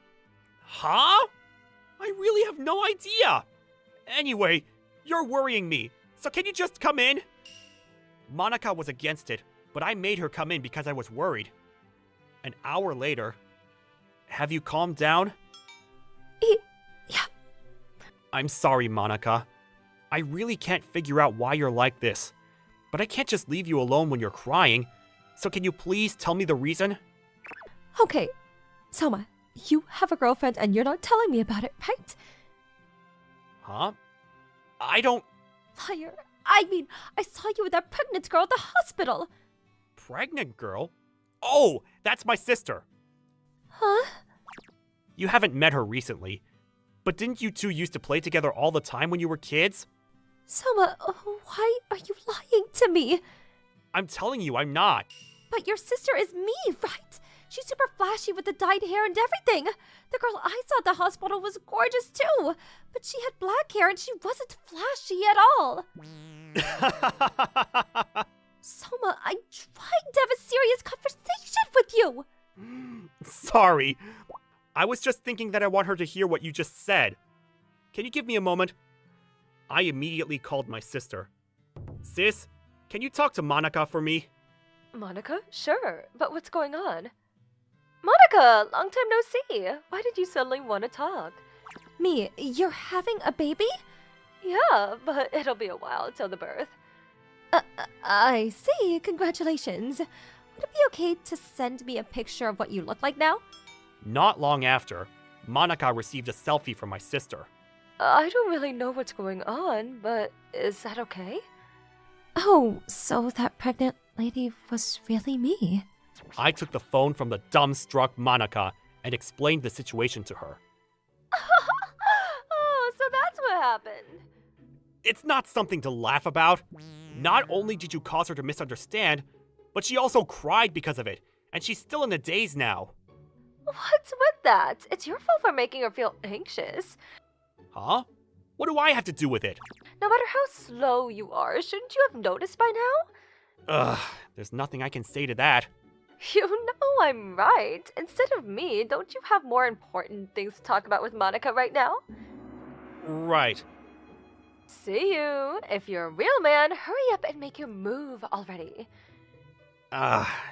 Huh? I really have no idea. Anyway, you're worrying me, so can you just come in? Monica was against it, but I made her come in because I was worried. An hour later... Have you calmed down? Yeah. I'm sorry, Monica. I really can't figure out why you're like this. But I can't just leave you alone when you're crying. So can you please tell me the reason? Okay, Soma, you have a girlfriend and you're not telling me about it, right? Huh? I don't... Liar. I mean, I saw you with that pregnant girl at the hospital. Pregnant girl? Oh, that's my sister. Huh? You haven't met her recently. But didn't you two used to play together all the time when you were kids? Soma, why are you lying to me? I'm telling you, I'm not. But your sister is me, right? She's super flashy with the dyed hair and everything. The girl I saw at the hospital was gorgeous too. But she had black hair and she wasn't flashy at all. Soma, I'm trying to have a serious conversation with you. Sorry. I was just thinking that I want her to hear what you just said. Can you give me a moment? I immediately called my sister. Sis, can you talk to Monica for me? Monica? Sure, but what's going on? Monica, long time no see. Why did you suddenly want to talk? Me, you're having a baby? Yeah, but it'll be a while till the birth. I see. Congratulations. Would it be okay to send me a picture of what you look like now? Not long after, Monica received a selfie from my sister. I don't really know what's going on, but is that okay? Oh, so that pregnant lady was really me. I took the phone from the dumbstruck Monica and explained the situation to her. Oh, so that's what happened. It's not something to laugh about. Not only did you cause her to misunderstand, but she also cried because of it, and she's still in a daze now. What's with that? It's your fault for making her feel anxious. Huh? What do I have to do with it? No matter how slow you are, shouldn't you have noticed by now? Ugh, there's nothing I can say to that. You know I'm right. Instead of me, don't you have more important things to talk about with Monica right now? Right. See you. If you're a real man, hurry up and make your move already.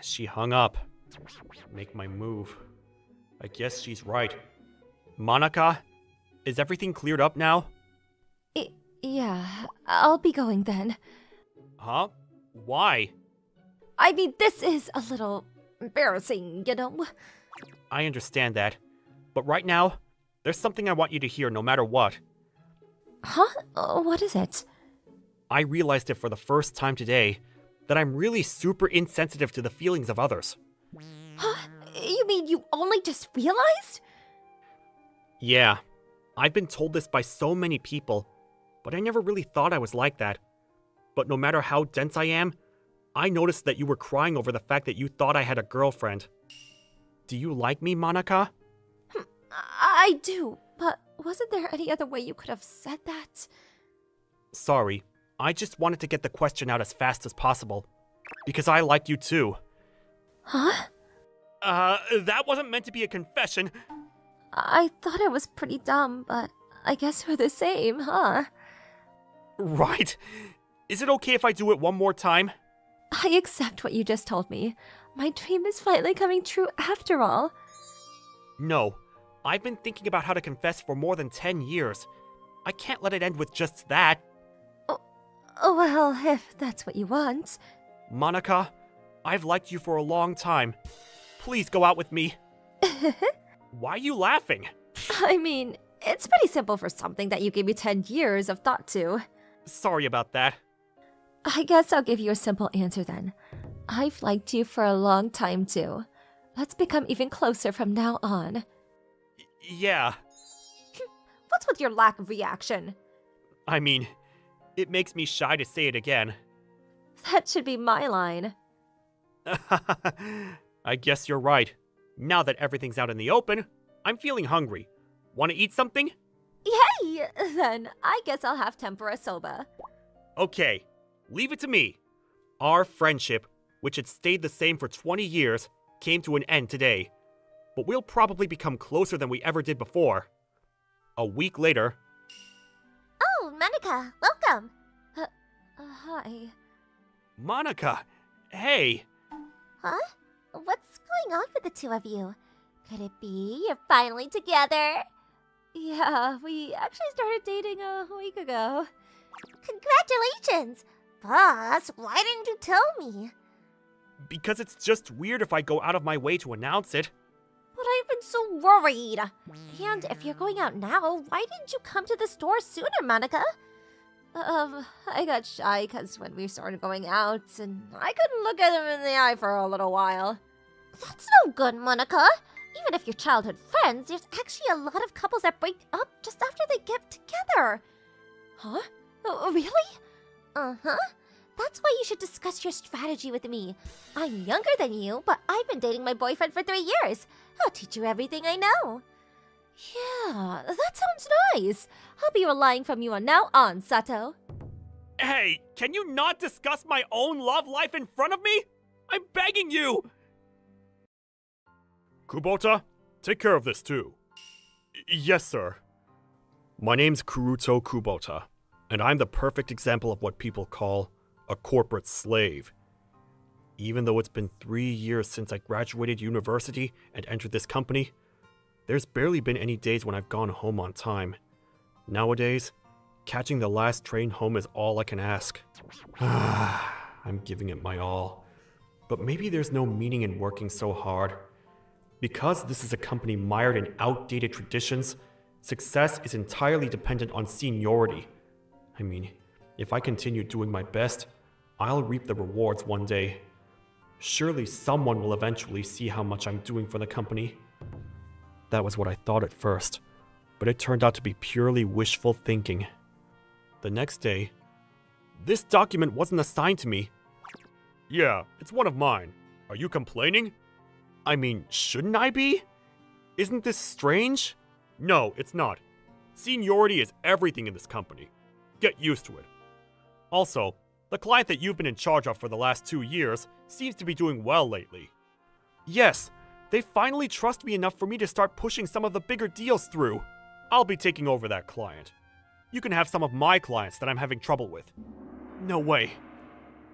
She hung up. Make my move. I guess she's right. Monica, is everything cleared up now? Yeah, I'll be going then. Huh? Why? I mean, this is a little embarrassing, you know? I understand that. But right now, there's something I want you to hear no matter what. Huh? What is it? I realized it for the first time today that I'm really super insensitive to the feelings of others. Huh? You mean you only just realized? Yeah, I've been told this by so many people, but I never really thought I was like that. But no matter how dense I am, I noticed that you were crying over the fact that you thought I had a girlfriend. Do you like me, Monica? I do, but wasn't there any other way you could have said that? Sorry, I just wanted to get the question out as fast as possible. Because I like you too. Huh? That wasn't meant to be a confession. I thought I was pretty dumb, but I guess we're the same, huh? Right. Is it okay if I do it one more time? I accept what you just told me. My dream is finally coming true after all. No. I've been thinking about how to confess for more than 10 years. I can't let it end with just that. Oh, well, if that's what you want. Monica, I've liked you for a long time. Please go out with me. Why are you laughing? I mean, it's pretty simple for something that you gave me 10 years of thought to. Sorry about that. I guess I'll give you a simple answer then. I've liked you for a long time too. Let's become even closer from now on. Yeah. What's with your lack of reaction? I mean, it makes me shy to say it again. That should be my line. I guess you're right. Now that everything's out in the open, I'm feeling hungry. Want to eat something? Yay! Then I guess I'll have tempura soba. Okay, leave it to me. Our friendship, which had stayed the same for 20 years, came to an end today. But we'll probably become closer than we ever did before. A week later... Oh, Monica, welcome. Hi. Monica! Hey! Huh? What's going on with the two of you? Could it be you're finally together? Yeah, we actually started dating a week ago. Congratulations! Boss, why didn't you tell me? Because it's just weird if I go out of my way to announce it. But I've been so worried. And if you're going out now, why didn't you come to the store sooner, Monica? I got shy because when we started going out, and I couldn't look at him in the eye for a little while. That's no good, Monica. Even if you're childhood friends, there's actually a lot of couples that break up just after they get together. Huh? Really? Uh-huh. That's why you should discuss your strategy with me. I'm younger than you, but I've been dating my boyfriend for 3 years. I'll teach you everything I know. Yeah, that sounds nice. I'll be relying from you on now on, Sato. Hey, can you not discuss my own love life in front of me? I'm begging you! Kubota, take care of this too. Yes, sir. My name's Kuruto Kubota, and I'm the perfect example of what people call a corporate slave. Even though it's been 3 years since I graduated university and entered this company, there's barely been any days when I've gone home on time. Nowadays, catching the last train home is all I can ask. I'm giving it my all. But maybe there's no meaning in working so hard. Because this is a company mired in outdated traditions, success is entirely dependent on seniority. I mean, if I continue doing my best, I'll reap the rewards one day. Surely someone will eventually see how much I'm doing for the company. That was what I thought at first, but it turned out to be purely wishful thinking. The next day, this document wasn't assigned to me. Yeah, it's one of mine. Are you complaining? I mean, shouldn't I be? Isn't this strange? No, it's not. Seniority is everything in this company. Get used to it. Also, the client that you've been in charge of for the last 2 years seems to be doing well lately. Yes, they finally trust me enough for me to start pushing some of the bigger deals through. I'll be taking over that client. You can have some of my clients that I'm having trouble with. No way.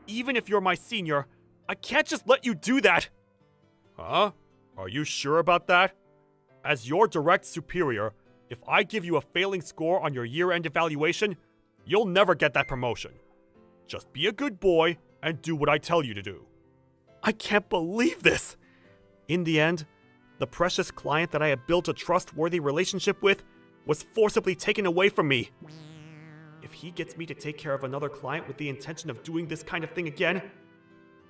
Even if you're my senior, I can't just let you do that! Huh? Are you sure about that? As your direct superior, if I give you a failing score on your year-end evaluation, you'll never get that promotion. Just be a good boy and do what I tell you to do. I can't believe this! In the end, the precious client that I had built a trustworthy relationship with was forcibly taken away from me. If he gets me to take care of another client with the intention of doing this kind of thing again,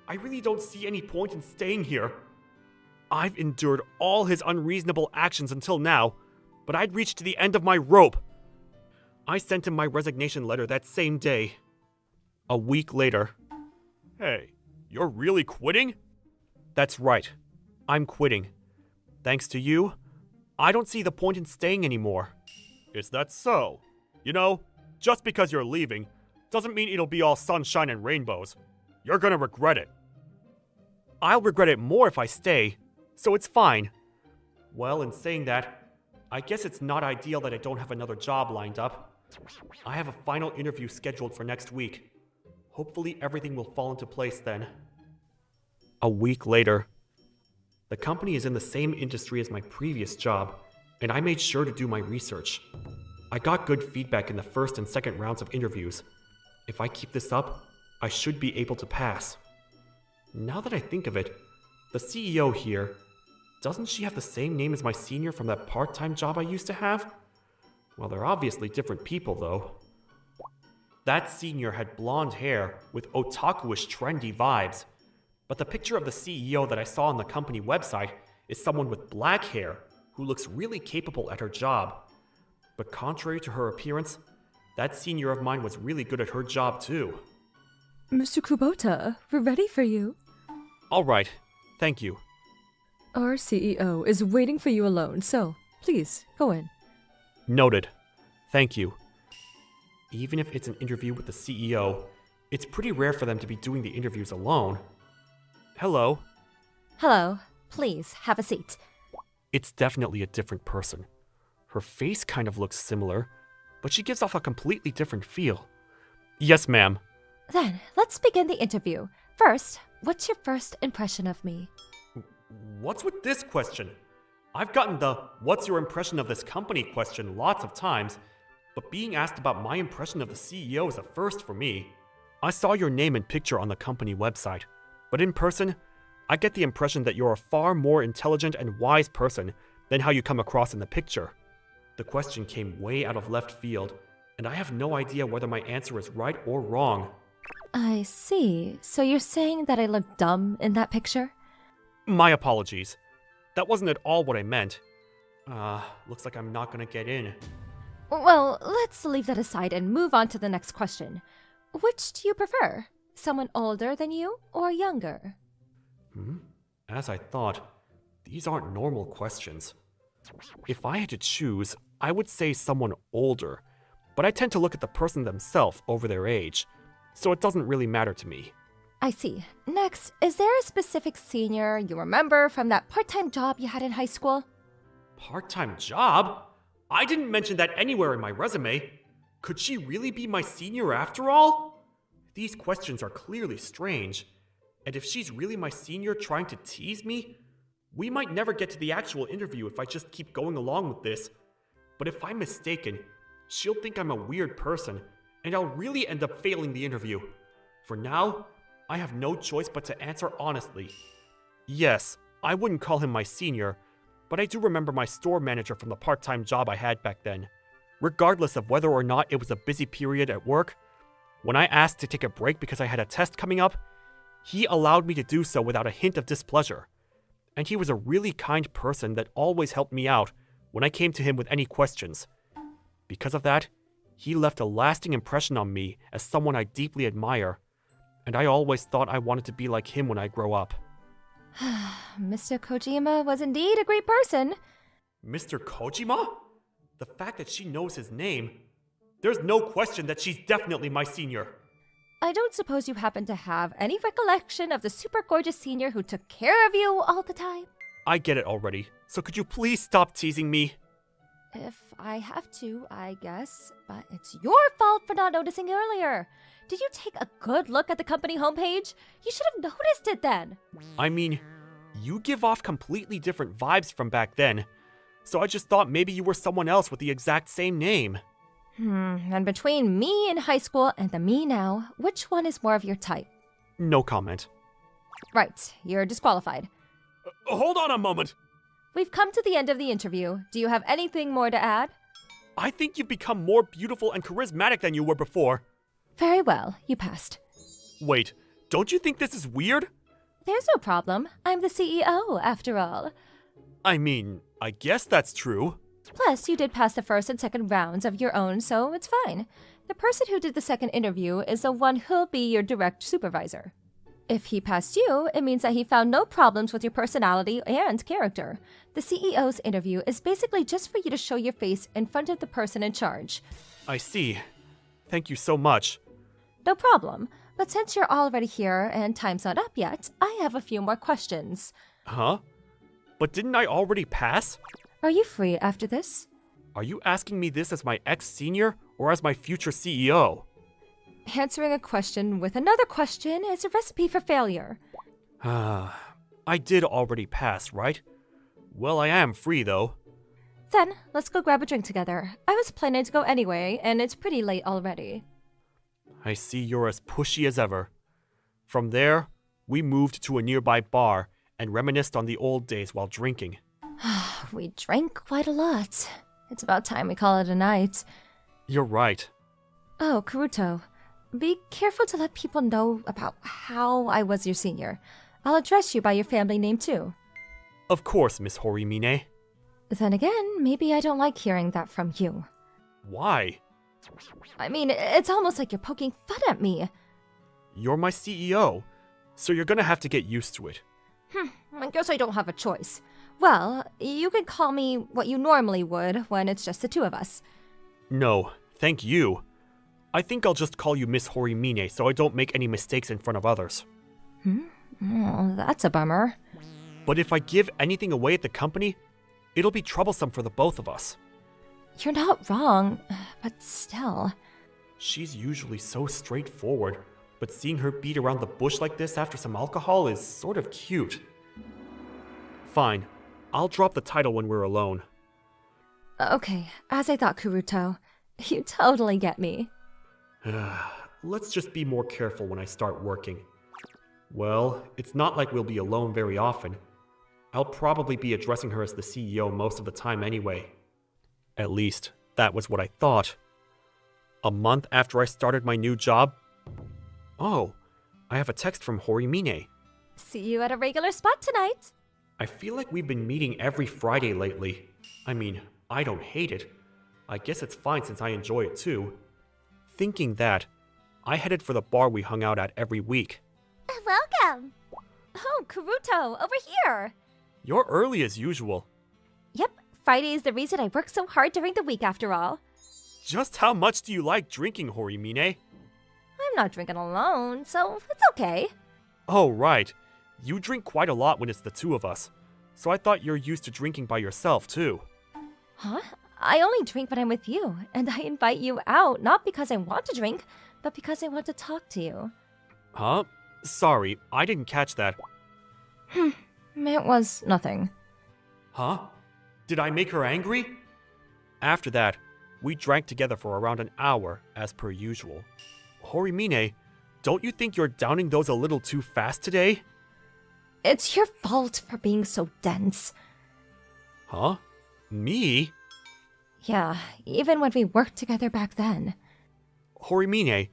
I really don't see any point in staying here. I've endured all his unreasonable actions until now, but I'd reached the end of my rope. I sent him my resignation letter that same day. A week later. Hey, you're really quitting? That's right. I'm quitting. Thanks to you, I don't see the point in staying anymore. Is that so? You know, just because you're leaving doesn't mean it'll be all sunshine and rainbows. You're gonna regret it. I'll regret it more if I stay, so it's fine. Well, in saying that, I guess it's not ideal that I don't have another job lined up. I have a final interview scheduled for next week. Hopefully everything will fall into place then. A week later. The company is in the same industry as my previous job, and I made sure to do my research. I got good feedback in the first and second rounds of interviews. If I keep this up, I should be able to pass. Now that I think of it, the CEO here, doesn't she have the same name as my senior from that part-time job I used to have? Well, they're obviously different people, though. That senior had blonde hair with otaku-ish trendy vibes, but the picture of the CEO that I saw on the company website is someone with black hair who looks really capable at her job. But contrary to her appearance, that senior of mine was really good at her job too. Mr. Kubota, we're ready for you. All right, thank you. Our CEO is waiting for you alone, so please go in. Noted. Thank you. Even if it's an interview with the CEO, it's pretty rare for them to be doing the interviews alone. Hello. Hello. Please, have a seat. It's definitely a different person. Her face kind of looks similar, but she gives off a completely different feel. Yes, ma'am. Then, let's begin the interview. First, what's your first impression of me? What's with this question? I've gotten the "what's your impression of this company" question lots of times, but being asked about my impression of the CEO is a first for me. I saw your name and picture on the company website, but in person, I get the impression that you're a far more intelligent and wise person than how you come across in the picture. The question came way out of left field, and I have no idea whether my answer is right or wrong. I see. So you're saying that I look dumb in that picture? My apologies. That wasn't at all what I meant. Looks like I'm not gonna get in. Well, let's leave that aside and move on to the next question. Which do you prefer? Someone older than you or younger? As I thought, these aren't normal questions. If I had to choose, I would say someone older, but I tend to look at the person themselves over their age, so it doesn't really matter to me. I see. Next, is there a specific senior you remember from that part-time job you had in high school? Part-time job? I didn't mention that anywhere in my resume. Could she really be my senior after all? These questions are clearly strange. And if she's really my senior trying to tease me, we might never get to the actual interview if I just keep going along with this. But if I'm mistaken, she'll think I'm a weird person, and I'll really end up failing the interview. For now, I have no choice but to answer honestly. Yes, I wouldn't call him my senior, but I do remember my store manager from the part-time job I had back then. Regardless of whether or not it was a busy period at work, when I asked to take a break because I had a test coming up, he allowed me to do so without a hint of displeasure. And he was a really kind person that always helped me out when I came to him with any questions. Because of that, he left a lasting impression on me as someone I deeply admire, and I always thought I wanted to be like him when I grow up. Mr. Kojima was indeed a great person. Mr. Kojima? The fact that she knows his name, there's no question that she's definitely my senior. I don't suppose you happen to have any recollection of the super gorgeous senior who took care of you all the time? I get it already, so could you please stop teasing me? If I have to, I guess. But it's your fault for not noticing earlier. Did you take a good look at the company homepage? You should have noticed it then. I mean, you give off completely different vibes from back then, so I just thought maybe you were someone else with the exact same name. And between me in high school and the me now, which one is more of your type? No comment. Right, you're disqualified. Hold on a moment! We've come to the end of the interview. Do you have anything more to add? I think you've become more beautiful and charismatic than you were before. Very well, you passed. Wait, don't you think this is weird? There's no problem. I'm the CEO, after all. I mean, I guess that's true. Plus, you did pass the first and second rounds of your own, so it's fine. The person who did the second interview is the one who'll be your direct supervisor. If he passed you, it means that he found no problems with your personality and character. The CEO's interview is basically just for you to show your face in front of the person in charge. I see. Thank you so much. No problem. But since you're already here and time's not up yet, I have a few more questions. Huh? But didn't I already pass? Are you free after this? Are you asking me this as my ex-senior or as my future CEO? Answering a question with another question is a recipe for failure. I did already pass, right? Well, I am free, though. Then, let's go grab a drink together. I was planning to go anyway, and it's pretty late already. I see you're as pushy as ever. From there, we moved to a nearby bar and reminisced on the old days while drinking. We drank quite a lot. It's about time we call it a night. You're right. Oh, Karuto. Be careful to let people know about how I was your senior. I'll address you by your family name too. Of course, Miss Horimine. Then again, maybe I don't like hearing that from you. Why? I mean, it's almost like you're poking fun at me. You're my CEO, so you're gonna have to get used to it. I guess I don't have a choice. Well, you can call me what you normally would when it's just the two of us. No, thank you. I think I'll just call you Miss Horimine so I don't make any mistakes in front of others. Oh, that's a bummer. But if I give anything away at the company, it'll be troublesome for the both of us. You're not wrong, but still. She's usually so straightforward, but seeing her beat around the bush like this after some alcohol is sort of cute. Fine, I'll drop the title when we're alone. Okay, as I thought, Karuto. You totally get me. Let's just be more careful when I start working. Well, it's not like we'll be alone very often. I'll probably be addressing her as the CEO most of the time anyway. At least, that was what I thought. A month after I started my new job? Oh, I have a text from Horimine. See you at a regular spot tonight. I feel like we've been meeting every Friday lately. I mean, I don't hate it. I guess it's fine since I enjoy it too. Thinking that, I headed for the bar we hung out at every week. Welcome. Oh, Karuto, over here. You're early as usual. Yep, Friday is the reason I work so hard during the week after all. Just how much do you like drinking, Horimine? I'm not drinking alone, so it's okay. Oh, right. You drink quite a lot when it's the two of us. So I thought you're used to drinking by yourself, too. Huh? I only drink when I'm with you, and I invite you out not because I want to drink, but because I want to talk to you. Huh? Sorry, I didn't catch that. It was nothing. Huh? Did I make her angry? After that, we drank together for around an hour, as per usual. Horimine, don't you think you're downing those a little too fast today? It's your fault for being so dense. Huh? Me? Yeah, even when we worked together back then. Horimine,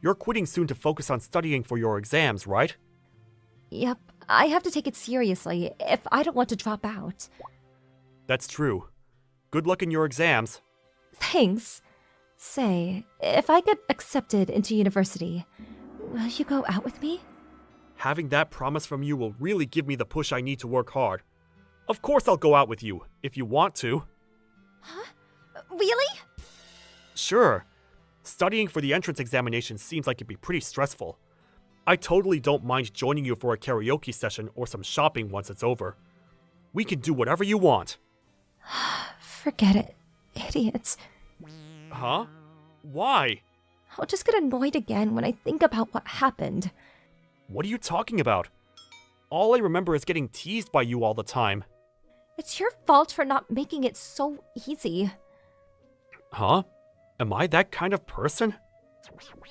you're quitting soon to focus on studying for your exams, right? Yep, I have to take it seriously if I don't want to drop out. That's true. Good luck in your exams. Thanks. Say, if I get accepted into university, will you go out with me? Having that promise from you will really give me the push I need to work hard. Of course I'll go out with you, if you want to. Huh? Really? Sure. Studying for the entrance examination seems like it'd be pretty stressful. I totally don't mind joining you for a karaoke session or some shopping once it's over. We can do whatever you want. Forget it. Idiots. Huh? Why? I'll just get annoyed again when I think about what happened. What are you talking about? All I remember is getting teased by you all the time. It's your fault for not making it so easy. Huh? Am I that kind of person?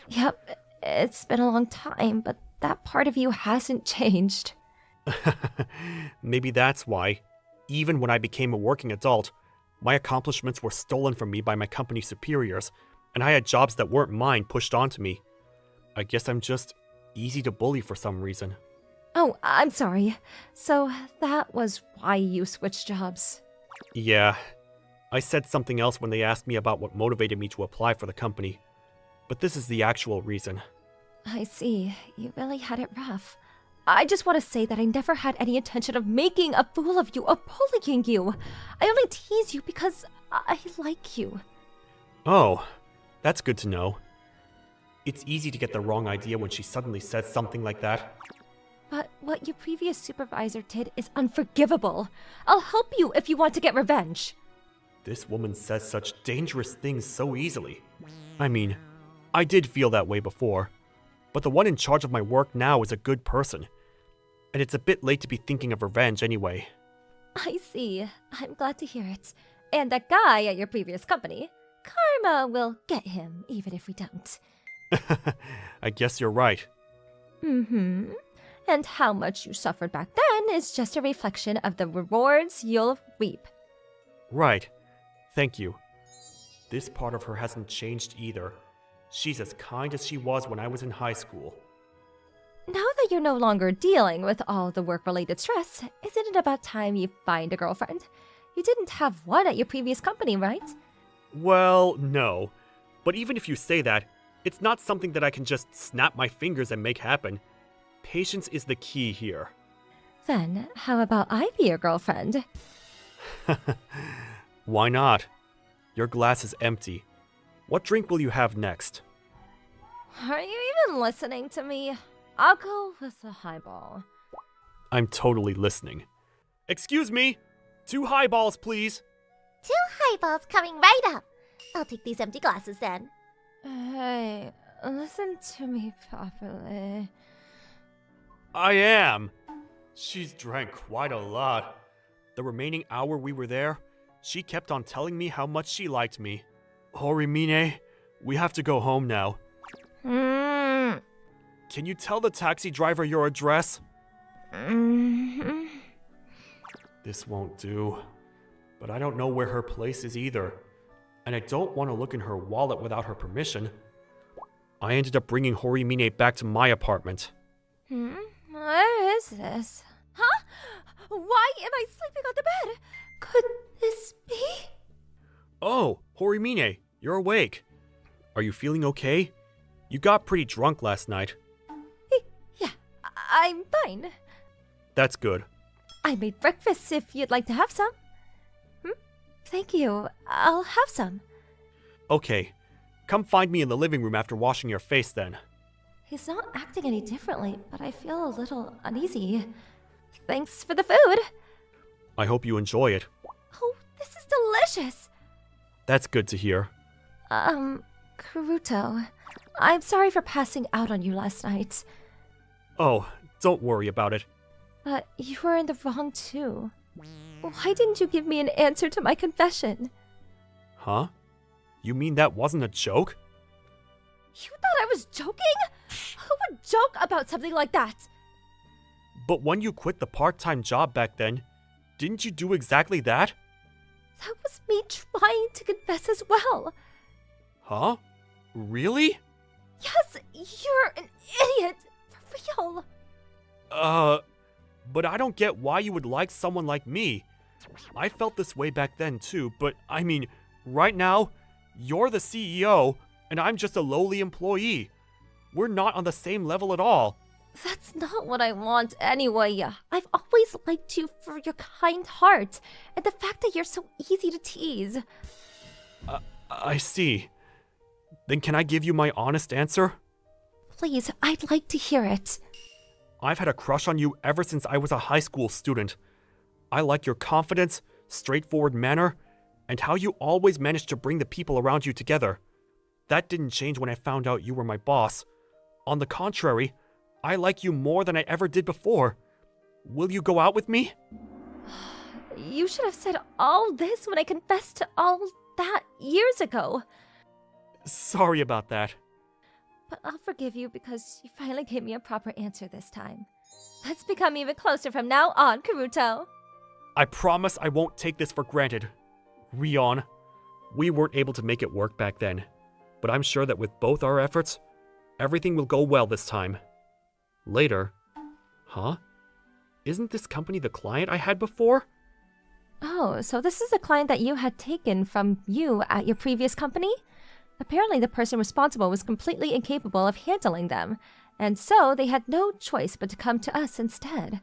Yep, it's been a long time, but that part of you hasn't changed. Maybe that's why. Even when I became a working adult, my accomplishments were stolen from me by my company superiors, and I had jobs that weren't mine pushed onto me. I guess I'm just easy to bully for some reason. Oh, I'm sorry. So that was why you switched jobs. Yeah. I said something else when they asked me about what motivated me to apply for the company. But this is the actual reason. I see. You really had it rough. I just want to say that I never had any intention of making a fool of you or bullying you. I only tease you because I like you. Oh, that's good to know. It's easy to get the wrong idea when she suddenly says something like that. But what your previous supervisor did is unforgivable. I'll help you if you want to get revenge. This woman says such dangerous things so easily. I mean, I did feel that way before, but the one in charge of my work now is a good person. And it's a bit late to be thinking of revenge anyway. I see. I'm glad to hear it. And that guy at your previous company, karma will get him, even if we don't. I guess you're right. Mm-hmm. And how much you suffered back then is just a reflection of the rewards you'll reap. Right. Thank you. This part of her hasn't changed either. She's as kind as she was when I was in high school. Now that you're no longer dealing with all the work-related stress, isn't it about time you find a girlfriend? You didn't have one at your previous company, right? Well, no. But even if you say that, it's not something that I can just snap my fingers and make happen. Patience is the key here. Then, how about I be your girlfriend? Why not? Your glass is empty. What drink will you have next? Are you even listening to me? I'll go with a highball. I'm totally listening. Excuse me! 2 highballs, please! 2 highballs coming right up. I'll take these empty glasses then. Hey, listen to me properly. I am! She's drank quite a lot. The remaining hour we were there, she kept on telling me how much she liked me. Horimine, we have to go home now. Can you tell the taxi driver your address? This won't do. But I don't know where her place is either. And I don't want to look in her wallet without her permission. I ended up bringing Horimine back to my apartment. Where is this? Huh? Why am I sleeping on the bed? Could this be? Oh, Horimine, you're awake. Are you feeling okay? You got pretty drunk last night. Yeah, I'm fine. That's good. I made breakfast if you'd like to have some. Thank you. I'll have some. Okay, come find me in the living room after washing your face then. He's not acting any differently, but I feel a little uneasy. Thanks for the food. I hope you enjoy it. Oh, this is delicious. That's good to hear. Karuto, I'm sorry for passing out on you last night. Oh, don't worry about it. But you were in the wrong too. Why didn't you give me an answer to my confession? Huh? You mean that wasn't a joke? You thought I was joking? Who would joke about something like that? But when you quit the part-time job back then, didn't you do exactly that? That was me trying to confess as well. Huh? Really? Yes, you're an idiot. For real. But I don't get why you would like someone like me. I felt this way back then too, but I mean, right now, you're the CEO, and I'm just a lowly employee. We're not on the same level at all. That's not what I want anyway. I've always liked you for your kind heart, and the fact that you're so easy to tease. I see. Then can I give you my honest answer? Please, I'd like to hear it. I've had a crush on you ever since I was a high school student. I like your confidence, straightforward manner, and how you always manage to bring the people around you together. That didn't change when I found out you were my boss. On the contrary, I like you more than I ever did before. Will you go out with me? You should have said all this when I confessed to all that years ago. Sorry about that. But I'll forgive you because you finally gave me a proper answer this time. Let's become even closer from now on, Karuto. I promise I won't take this for granted. Rion, we weren't able to make it work back then, but I'm sure that with both our efforts, everything will go well this time. Later. Huh? Isn't this company the client I had before? Oh, so this is a client that you had taken from you at your previous company? Apparently the person responsible was completely incapable of handling them, and so they had no choice but to come to us instead.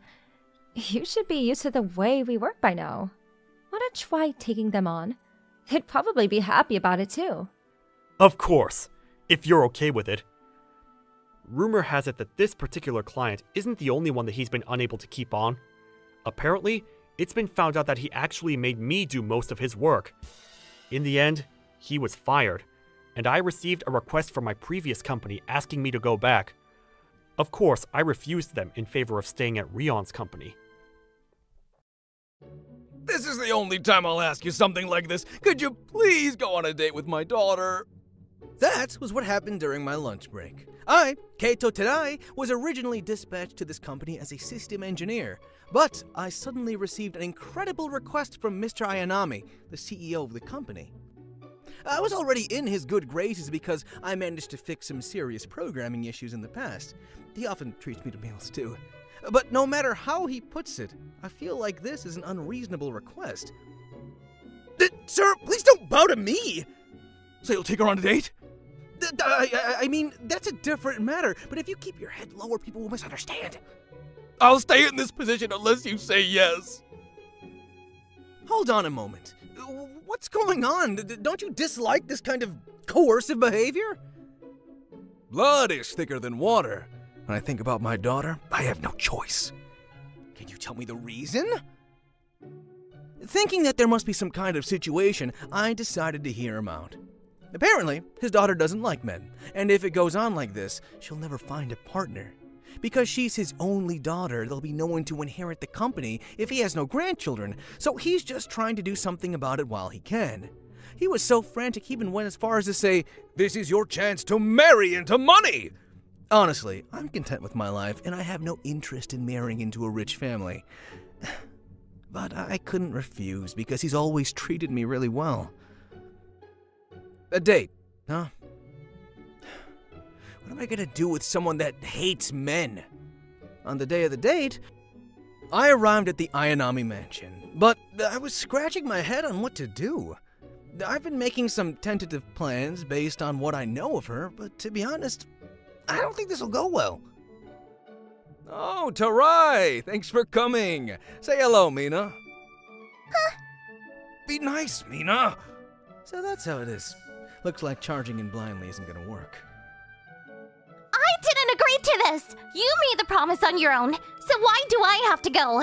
You should be used to the way we work by now. Wanna try taking them on? They'd probably be happy about it too. Of course, if you're okay with it. Rumor has it that this particular client isn't the only one that he's been unable to keep on. Apparently, it's been found out that he actually made me do most of his work. In the end, he was fired, and I received a request from my previous company asking me to go back. Of course, I refused them in favor of staying at Rion's company. This is the only time I'll ask you something like this. Could you please go on a date with my daughter? That was what happened during my lunch break. I, Keito Terai, was originally dispatched to this company as a system engineer, but I suddenly received an incredible request from Mr. Ayanami, the CEO of the company. I was already in his good graces because I managed to fix some serious programming issues in the past. He often treats me to meals too. But no matter how he puts it, I feel like this is an unreasonable request. Sir, please don't bow to me! So you'll take her on a date? I mean, that's a different matter, but if you keep your head lower, people will misunderstand. I'll stay in this position unless you say yes. Hold on a moment. What's going on? Don't you dislike this kind of coercive behavior? Blood is thicker than water. When I think about my daughter, I have no choice. Can you tell me the reason? Thinking that there must be some kind of situation, I decided to hear him out. Apparently, his daughter doesn't like men, and if it goes on like this, she'll never find a partner. Because she's his only daughter, there'll be no one to inherit the company if he has no grandchildren, so he's just trying to do something about it while he can. He was so frantic he even went as far as to say, "This is your chance to marry into money!" Honestly, I'm content with my life, and I have no interest in marrying into a rich family. But I couldn't refuse because he's always treated me really well. A date, huh? What am I gonna do with someone that hates men? On the day of the date, I arrived at the Ayanami mansion, but I was scratching my head on what to do. I've been making some tentative plans based on what I know of her, but to be honest, I don't think this will go well. Oh, Tarai! Thanks for coming. Say hello, Mina. Huh? Be nice, Mina. So that's how it is. Looks like charging in blindly isn't gonna work. I didn't agree to this! You made the promise on your own, so why do I have to go?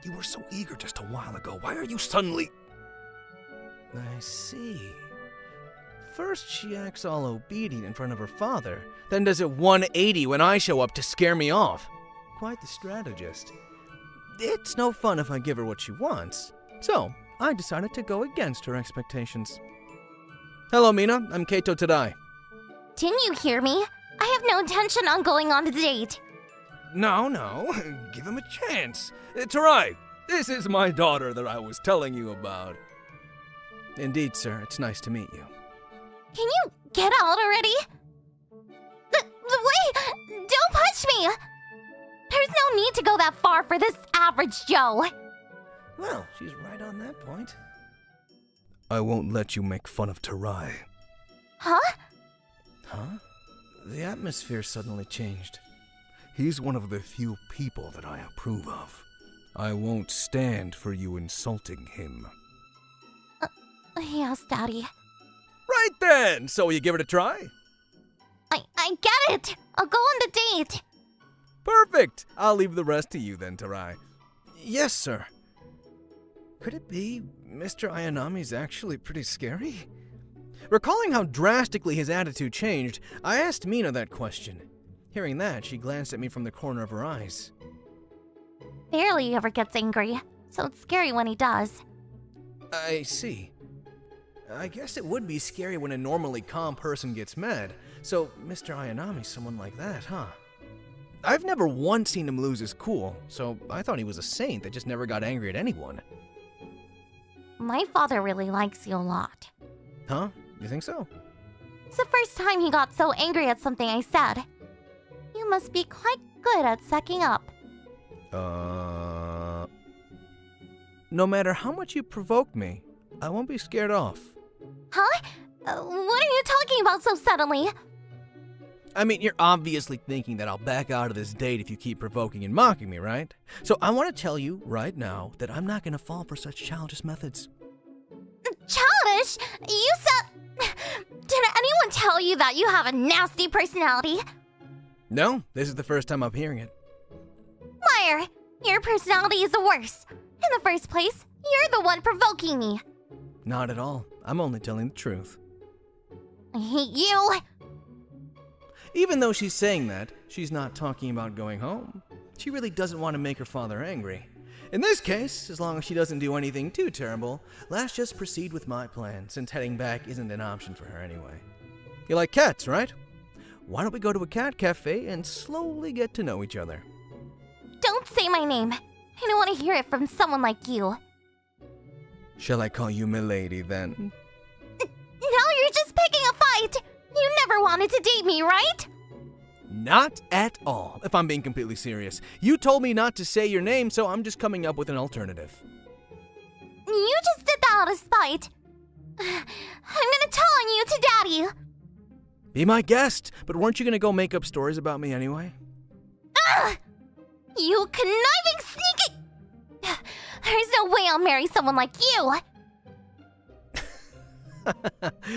You were so eager just a while ago. Why are you suddenly... I see. First she acts all obedient in front of her father, then does a 180 when I show up to scare me off. Quite the strategist. It's no fun if I give her what she wants, so I decided to go against her expectations. Hello, Mina. I'm Keito Tadai. Didn't you hear me? I have no intention on going on a date. No. Give him a chance. Tarai, this is my daughter that I was telling you about. Indeed, sir. It's nice to meet you. Can you get out already? Wait! Don't push me! There's no need to go that far for this average Joe. Well, she's right on that point. I won't let you make fun of Tarai. Huh? Huh? The atmosphere suddenly changed. He's one of the few people that I approve of. I won't stand for you insulting him. Yes, Daddy. right then! So will you give it a try? I get it! I'll go on the date! Perfect! I'll leave the rest to you then, Tarai. Yes, sir. Could it be Mr. Ayanami's actually pretty scary? Recalling how drastically his attitude changed, I asked Mina that question. Hearing that, she glanced at me from the corner of her eyes. Barely ever gets angry, so it's scary when he does. I see. I guess it would be scary when a normally calm person gets mad, so Mr. Ayanami's someone like that, huh? I've never once seen him lose his cool, so I thought he was a saint that just never got angry at anyone. My father really likes you a lot. Huh? You think so? It's the first time he got so angry at something I said. You must be quite good at sucking up. No matter how much you provoke me, I won't be scared off. Huh? What are you talking about so suddenly? I mean, you're obviously thinking that I'll back out of this date if you keep provoking and mocking me, right? So I want to tell you right now that I'm not going to fall for such childish methods. Childish? You said... Did anyone tell you that you have a nasty personality? No, this is the first time I'm hearing it. Liar! Your personality is the worst. In the first place, you're the one provoking me. Not at all. I'm only telling the truth. I hate you. Even though she's saying that, she's not talking about going home. She really doesn't want to make her father angry. In this case, as long as she doesn't do anything too terrible, let's just proceed with my plan, since heading back isn't an option for her anyway. You like cats, right? Why don't we go to a cat cafe and slowly get to know each other? Don't say my name. I don't want to hear it from someone like you. Shall I call you Milady then? Now you're just picking a fight. You never wanted to date me, right? Not at all, if I'm being completely serious. You told me not to say your name, so I'm just coming up with an alternative. You just did that out of spite. I'm gonna tell on you to Daddy. Be my guest, but weren't you gonna go make up stories about me anyway? Ugh! You conniving, sneaky... There's no way I'll marry someone like you.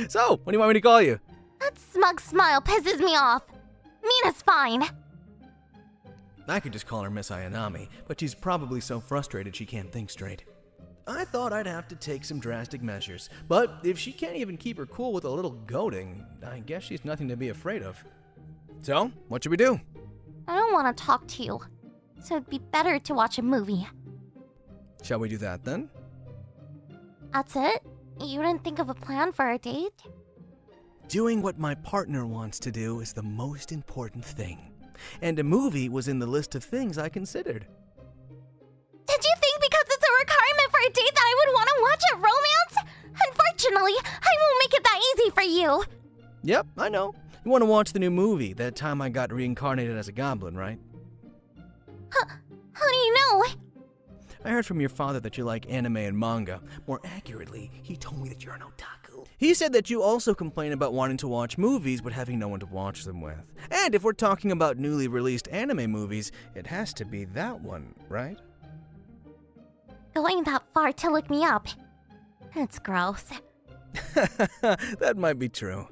So, what do you want me to call you? That smug smile pisses me off. Mina's fine. I could just call her Miss Ayanami, but she's probably so frustrated she can't think straight. I thought I'd have to take some drastic measures, but if she can't even keep her cool with a little goading, I guess she's nothing to be afraid of. So, what should we do? I don't want to talk to you, so it'd be better to watch a movie. Shall we do that then? That's it? You didn't think of a plan for our date? Doing what my partner wants to do is the most important thing. And a movie was in the list of things I considered. Did you think because it's a requirement for a date that I would want to watch a romance? Unfortunately, I won't make it that easy for you. Yep, I know. You want to watch the new movie, that time I got reincarnated as a goblin, right? How do you know? I heard from your father that you like anime and manga. More accurately, he told me that you're an otaku. He said that you also complain about wanting to watch movies but having no one to watch them with. And if we're talking about newly released anime movies, it has to be that one, right? Going that far to look me up. It's gross. That might be true.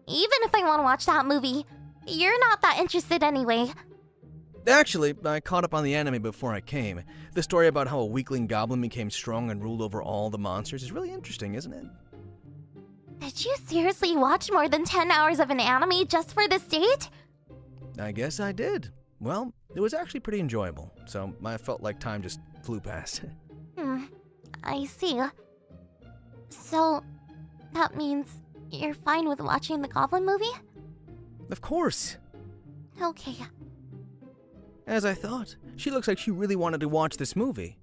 Even if I want to watch that movie, you're not that interested anyway. Actually, I caught up on the anime before I came. The story about how a weakling goblin became strong and ruled over all the monsters is really interesting, isn't it? Did you seriously watch more than 10 hours of an anime just for this date? I guess I did. Well, it was actually pretty enjoyable, so I felt like time just flew past. I see. So, that means you're fine with watching the Goblin movie? Of course. Okay. As I thought, she looks like she really wanted to watch this movie.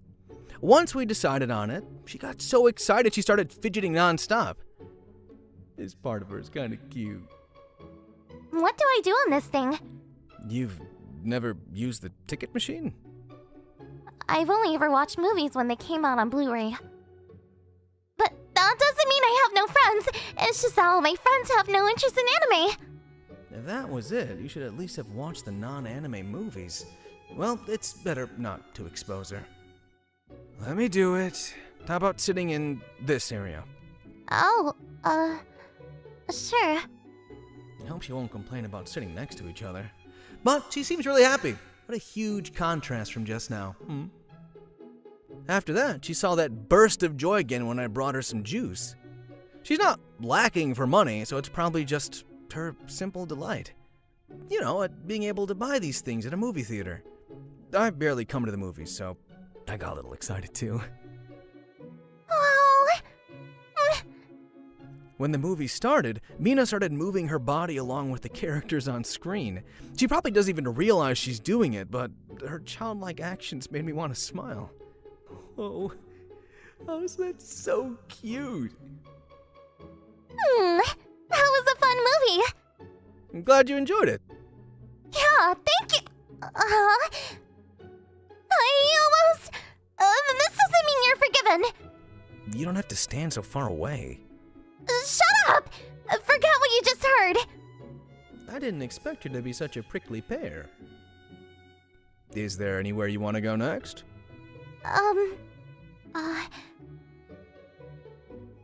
Once we decided on it, she got so excited she started fidgeting nonstop. This part of her is kind of cute. What do I do on this thing? You've never used the ticket machine? I've only ever watched movies when they came out on Blu-ray. But that doesn't mean I have no friends. It's just that all my friends have no interest in anime. If that was it, you should at least have watched the non-anime movies. Well, it's better not to expose her. Let me do it. How about sitting in this area? Oh, Sure. I hope she won't complain about sitting next to each other. But she seems really happy. What a huge contrast from just now. After that, she saw that burst of joy again when I brought her some juice. She's not lacking for money, so it's probably just her simple delight. You know, at being able to buy these things at a movie theater. I barely come to the movies, so I got a little excited too. Well... When the movie started, Mina started moving her body along with the characters on screen. She probably doesn't even realize she's doing it, but her childlike actions made me want to smile. Oh, is that so cute? That was a fun movie. I'm glad you enjoyed it. Yeah, thank you. I almost... this doesn't mean you're forgiven. You don't have to stand so far away. Shut up! Forget what you just heard. I didn't expect you to be such a prickly pear. Is there anywhere you want to go next?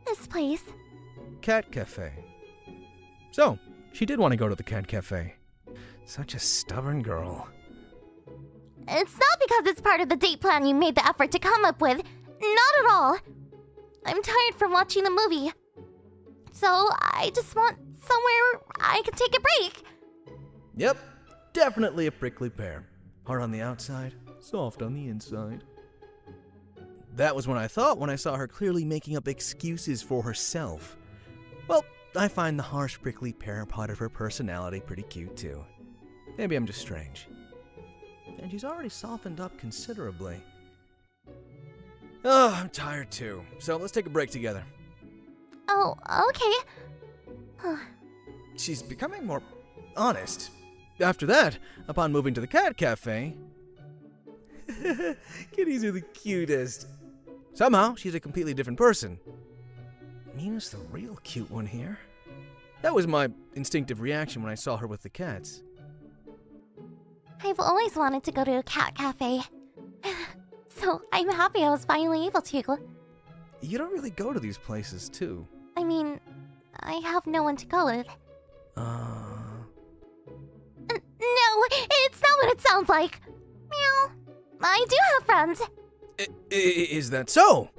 This place. Cat Cafe. So, she did want to go to the Cat Cafe. Such a stubborn girl. It's not because it's part of the date plan you made the effort to come up with. Not at all. I'm tired from watching the movie. So I just want somewhere I can take a break. Yep, definitely a prickly pear. Hard on the outside, soft on the inside. That was what I thought when I saw her clearly making up excuses for herself. Well, I find the harsh prickly pear part of her personality pretty cute too. Maybe I'm just strange. And she's already softened up considerably. Oh, I'm tired too, so let's take a break together. Oh, okay. She's becoming more honest. After that, upon moving to the Cat Cafe... Kitties are the cutest. Somehow, she's a completely different person. Mina's the real cute one here. That was my instinctive reaction when I saw her with the cats. I've always wanted to go to a cat cafe. So I'm happy I was finally able to. You don't really go to these places, too. I mean, I have no one to go with. No, it's not what it sounds like. Meow. I do have friends. Is that so?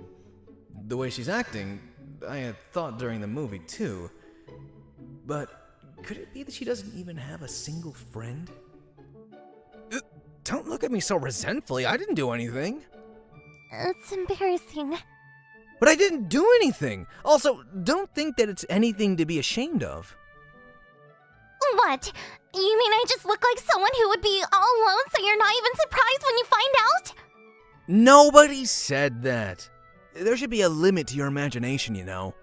The way she's acting, I had thought during the movie, too. But could it be that she doesn't even have a single friend? Don't look at me so resentfully. I didn't do anything. It's embarrassing. But I didn't do anything. Also, don't think that it's anything to be ashamed of. What? You mean I just look like someone who would be all alone, so you're not even surprised when you find out? Nobody said that. There should be a limit to your imagination, you know.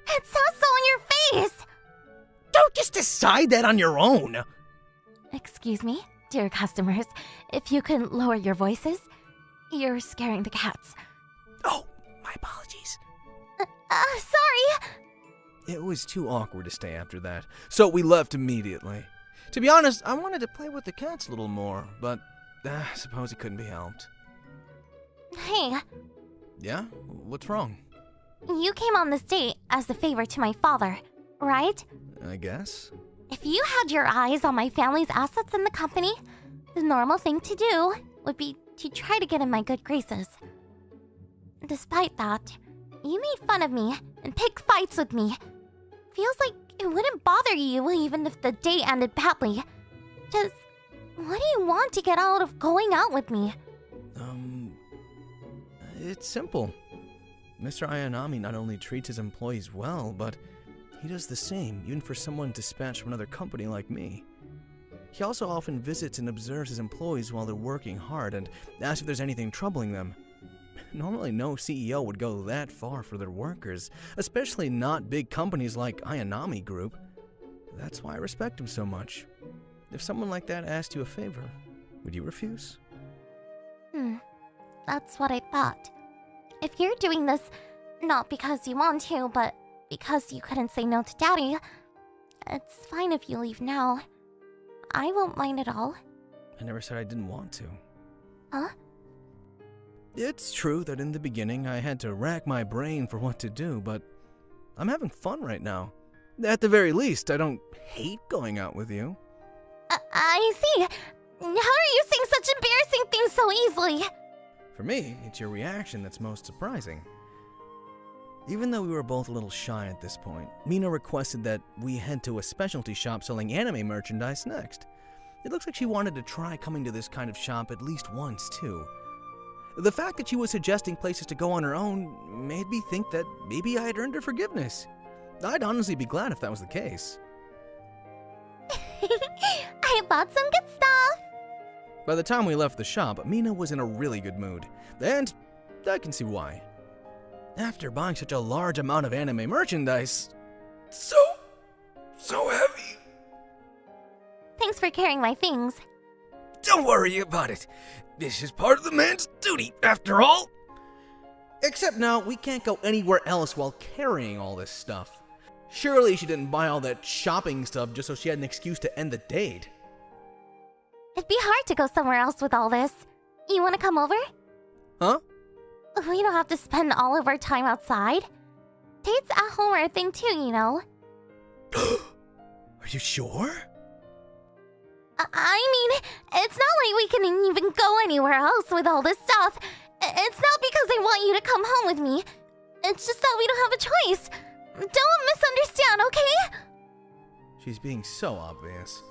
It says so on your face! Don't just decide that on your own. Excuse me, dear customers. If you can lower your voices, you're scaring the cats. Oh, my apologies. Sorry. It was too awkward to stay after that, so we left immediately. To be honest, I wanted to play with the cats a little more, but I suppose it couldn't be helped. Hey, Yeah? What's wrong? you came on this date as a favor to my father, right? I guess. If you had your eyes on my family's assets in the company, the normal thing to do would be to try to get in my good graces. Despite that, you made fun of me and picked fights with me. Feels like it wouldn't bother you even if the date ended badly. Just, what do you want to get out of going out with me? It's simple. Mr. Ayanami not only treats his employees well, but he does the same, even for someone dispatched from another company like me. He also often visits and observes his employees while they're working hard and asks if there's anything troubling them. Normally, no CEO would go that far for their workers, especially not big companies like Ayanami Group. That's why I respect him so much. If someone like that asked you a favor, would you refuse? That's what I thought. If you're doing this not because you want to, but because you couldn't say no to Daddy, it's fine if you leave now. I won't mind at all. I never said I didn't want to. Huh? It's true that in the beginning I had to rack my brain for what to do, but I'm having fun right now. At the very least, I don't hate going out with you. I see. How are you saying such embarrassing things so easily? For me, it's your reaction that's most surprising. Even though we were both a little shy at this point, Mina requested that we head to a specialty shop selling anime merchandise next. It looks like she wanted to try coming to this kind of shop at least once, too. The fact that she was suggesting places to go on her own made me think that maybe I had earned her forgiveness. I'd honestly be glad if that was the case. I bought some good stuff. By the time we left the shop, Mina was in a really good mood, and I can see why. After buying such a large amount of anime merchandise, so heavy. Thanks for carrying my things. Don't worry about it. This is part of the man's duty, after all. Except now, we can't go anywhere else while carrying all this stuff. Surely she didn't buy all that shopping stuff just so she had an excuse to end the date. It'd be hard to go somewhere else with all this. You want to come over? Huh? We don't have to spend all of our time outside. Dates at home are a thing too, you know. Are you sure? I mean, it's not like we can even go anywhere else with all this stuff. It's not because I want you to come home with me. It's just that we don't have a choice. Don't misunderstand, okay? She's being so obvious.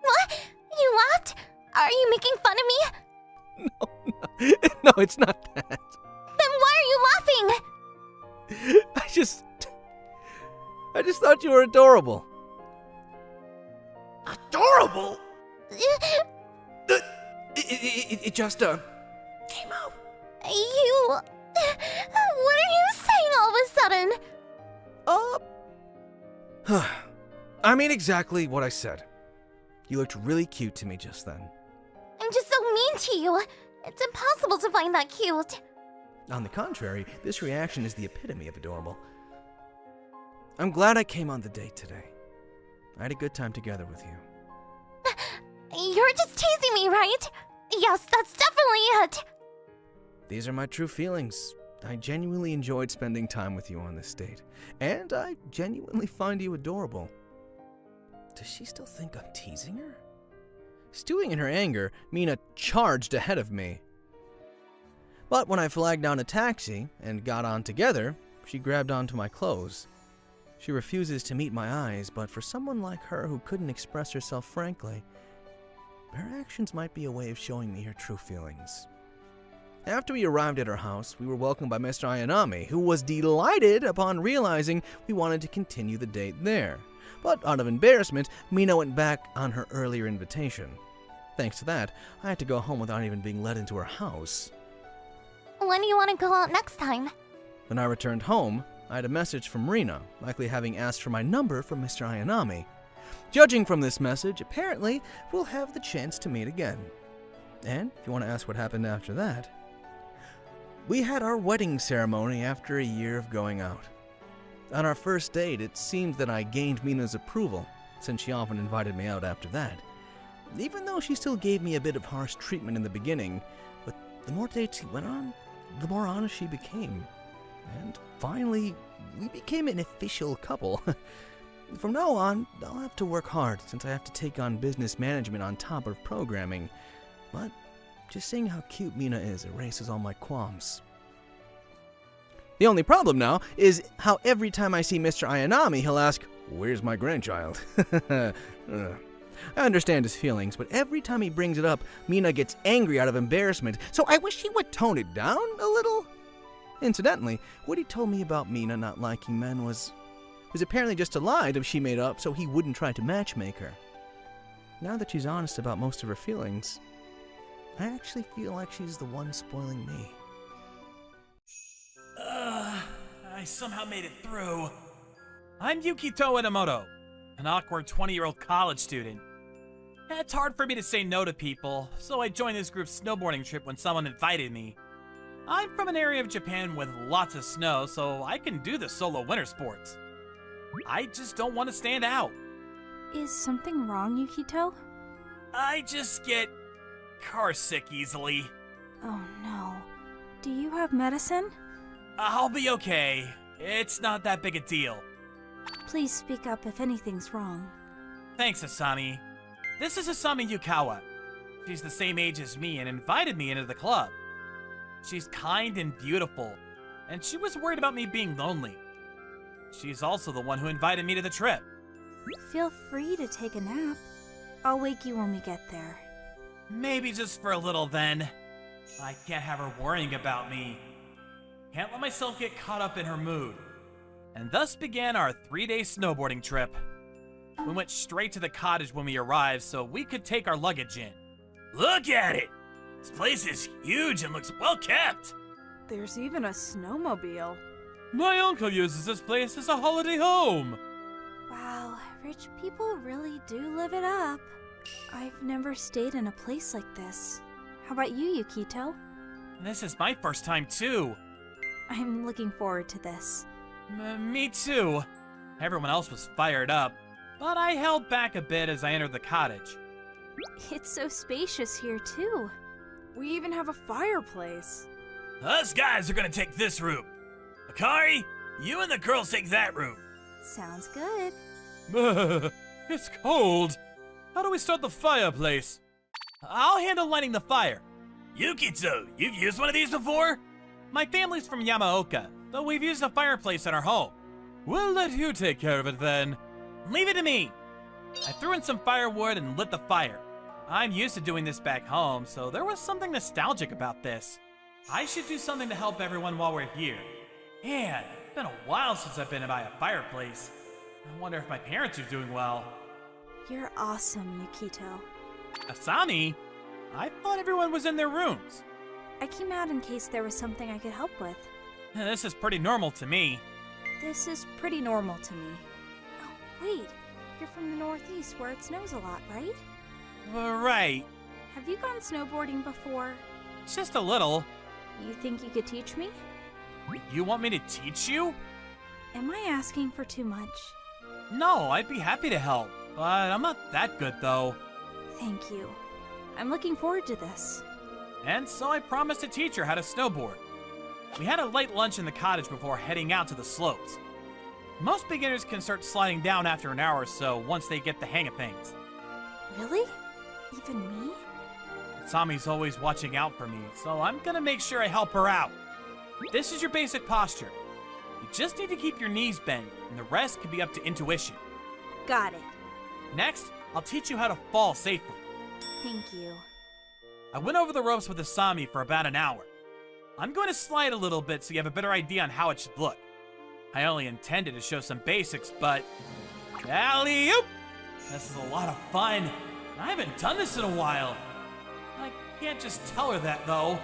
What? You laughed? Are you making fun of me? No, it's not that. Then why are you laughing? I just thought you were adorable. Adorable? It just came out. You... What are you saying all of a sudden? I mean exactly what I said. You looked really cute to me just then. I'm just so mean to you. It's impossible to find that cute. On the contrary, this reaction is the epitome of adorable. I'm glad I came on the date today. I had a good time together with you. You're just teasing me, right? Yes, that's definitely it. These are my true feelings. I genuinely enjoyed spending time with you on this date, and I genuinely find you adorable. Does she still think I'm teasing her? Stewing in her anger, Mina charged ahead of me. But when I flagged down a taxi and got on together, she grabbed onto my clothes. She refuses to meet my eyes, but for someone like her who couldn't express herself frankly, her actions might be a way of showing me her true feelings. After we arrived at her house, we were welcomed by Mr. Ayanami, who was delighted upon realizing we wanted to continue the date there. But out of embarrassment, Mina went back on her earlier invitation. Thanks to that, I had to go home without even being let into her house. When do you want to go out next time? When I returned home, I had a message from Rina, likely having asked for my number from Mr. Ayanami. Judging from this message, apparently we'll have the chance to meet again. And if you want to ask what happened after that, we had our wedding ceremony after a year of going out. On our first date, it seemed that I gained Mina's approval, since she often invited me out after that. Even though she still gave me a bit of harsh treatment in the beginning, but the more dates went on, the more honest she became. And finally, we became an official couple. From now on, I'll have to work hard since I have to take on business management on top of programming. But just seeing how cute Mina is erases all my qualms. The only problem now is how every time I see Mr. Ayanami, he'll ask, "Where's my grandchild?" I understand his feelings, but every time he brings it up, Mina gets angry out of embarrassment, so I wish he would tone it down a little. Incidentally, what he told me about Mina not liking men was apparently just a lie that she made up so he wouldn't try to matchmake her. Now that she's honest about most of her feelings, I actually feel like she's the one spoiling me. I somehow made it through. I'm Yukito Inamoto, an awkward 20-year-old college student. It's hard for me to say no to people, so I joined this group's snowboarding trip when someone invited me. I'm from an area of Japan with lots of snow, so I can do the solo winter sports. I just don't want to stand out. Is something wrong, Yukito? I just get carsick easily. Oh no. Do you have medicine? I'll be okay. It's not that big a deal. Please speak up if anything's wrong. Thanks, Asami. This is Asami Yukawa. She's the same age as me and invited me into the club. She's kind and beautiful, and she was worried about me being lonely. She's also the one who invited me to the trip. Feel free to take a nap. I'll wake you when we get there. Maybe just for a little then. I can't have her worrying about me. Can't let myself get caught up in her mood. And thus began our 3-day snowboarding trip. We went straight to the cottage when we arrived so we could take our luggage in. Look at it! This place is huge and looks well kept. There's even a snowmobile. My uncle uses this place as a holiday home. Wow, rich people really do live it up. I've never stayed in a place like this. How about you, Yukito? This is my first time too. I'm looking forward to this. Me too. Everyone else was fired up, but I held back a bit as I entered the cottage. It's so spacious here, too. We even have a fireplace. Us guys are gonna take this route. Akari, you and the girls take that route. Sounds good. It's cold. How do we start the fireplace? I'll handle lighting the fire. Yukito, you've used one of these before? My family's from Yamaoka, though we've used a fireplace in our home. We'll let you take care of it then. Leave it to me. I threw in some firewood and lit the fire. I'm used to doing this back home, so there was something nostalgic about this. I should do something to help everyone while we're here. Man, it's been a while since I've been by a fireplace. I wonder if my parents are doing well. You're awesome, Yukito. Asami? I thought everyone was in their rooms. I came out in case there was something I could help with. This is pretty normal to me. This is pretty normal to me. Oh, wait. You're from the Northeast where it snows a lot, right? Right. Have you gone snowboarding before? Just a little. You think you could teach me? You want me to teach you? Am I asking for too much? No, I'd be happy to help, but I'm not that good though. Thank you. I'm looking forward to this. And so I promised to teach her how to snowboard. We had a light lunch in the cottage before heading out to the slopes. Most beginners can start sliding down after an hour or so once they get the hang of things. Really? Even me? Asami's always watching out for me, so I'm gonna make sure I help her out. This is your basic posture. You just need to keep your knees bent, and the rest can be up to intuition. Got it. Next, I'll teach you how to fall safely. Thank you. I went over the ropes with Asami for about an hour. I'm going to slide a little bit so you have a better idea on how it should look. I only intended to show some basics, but... Alley-oop! This is a lot of fun. I haven't done this in a while. I can't just tell her that, though.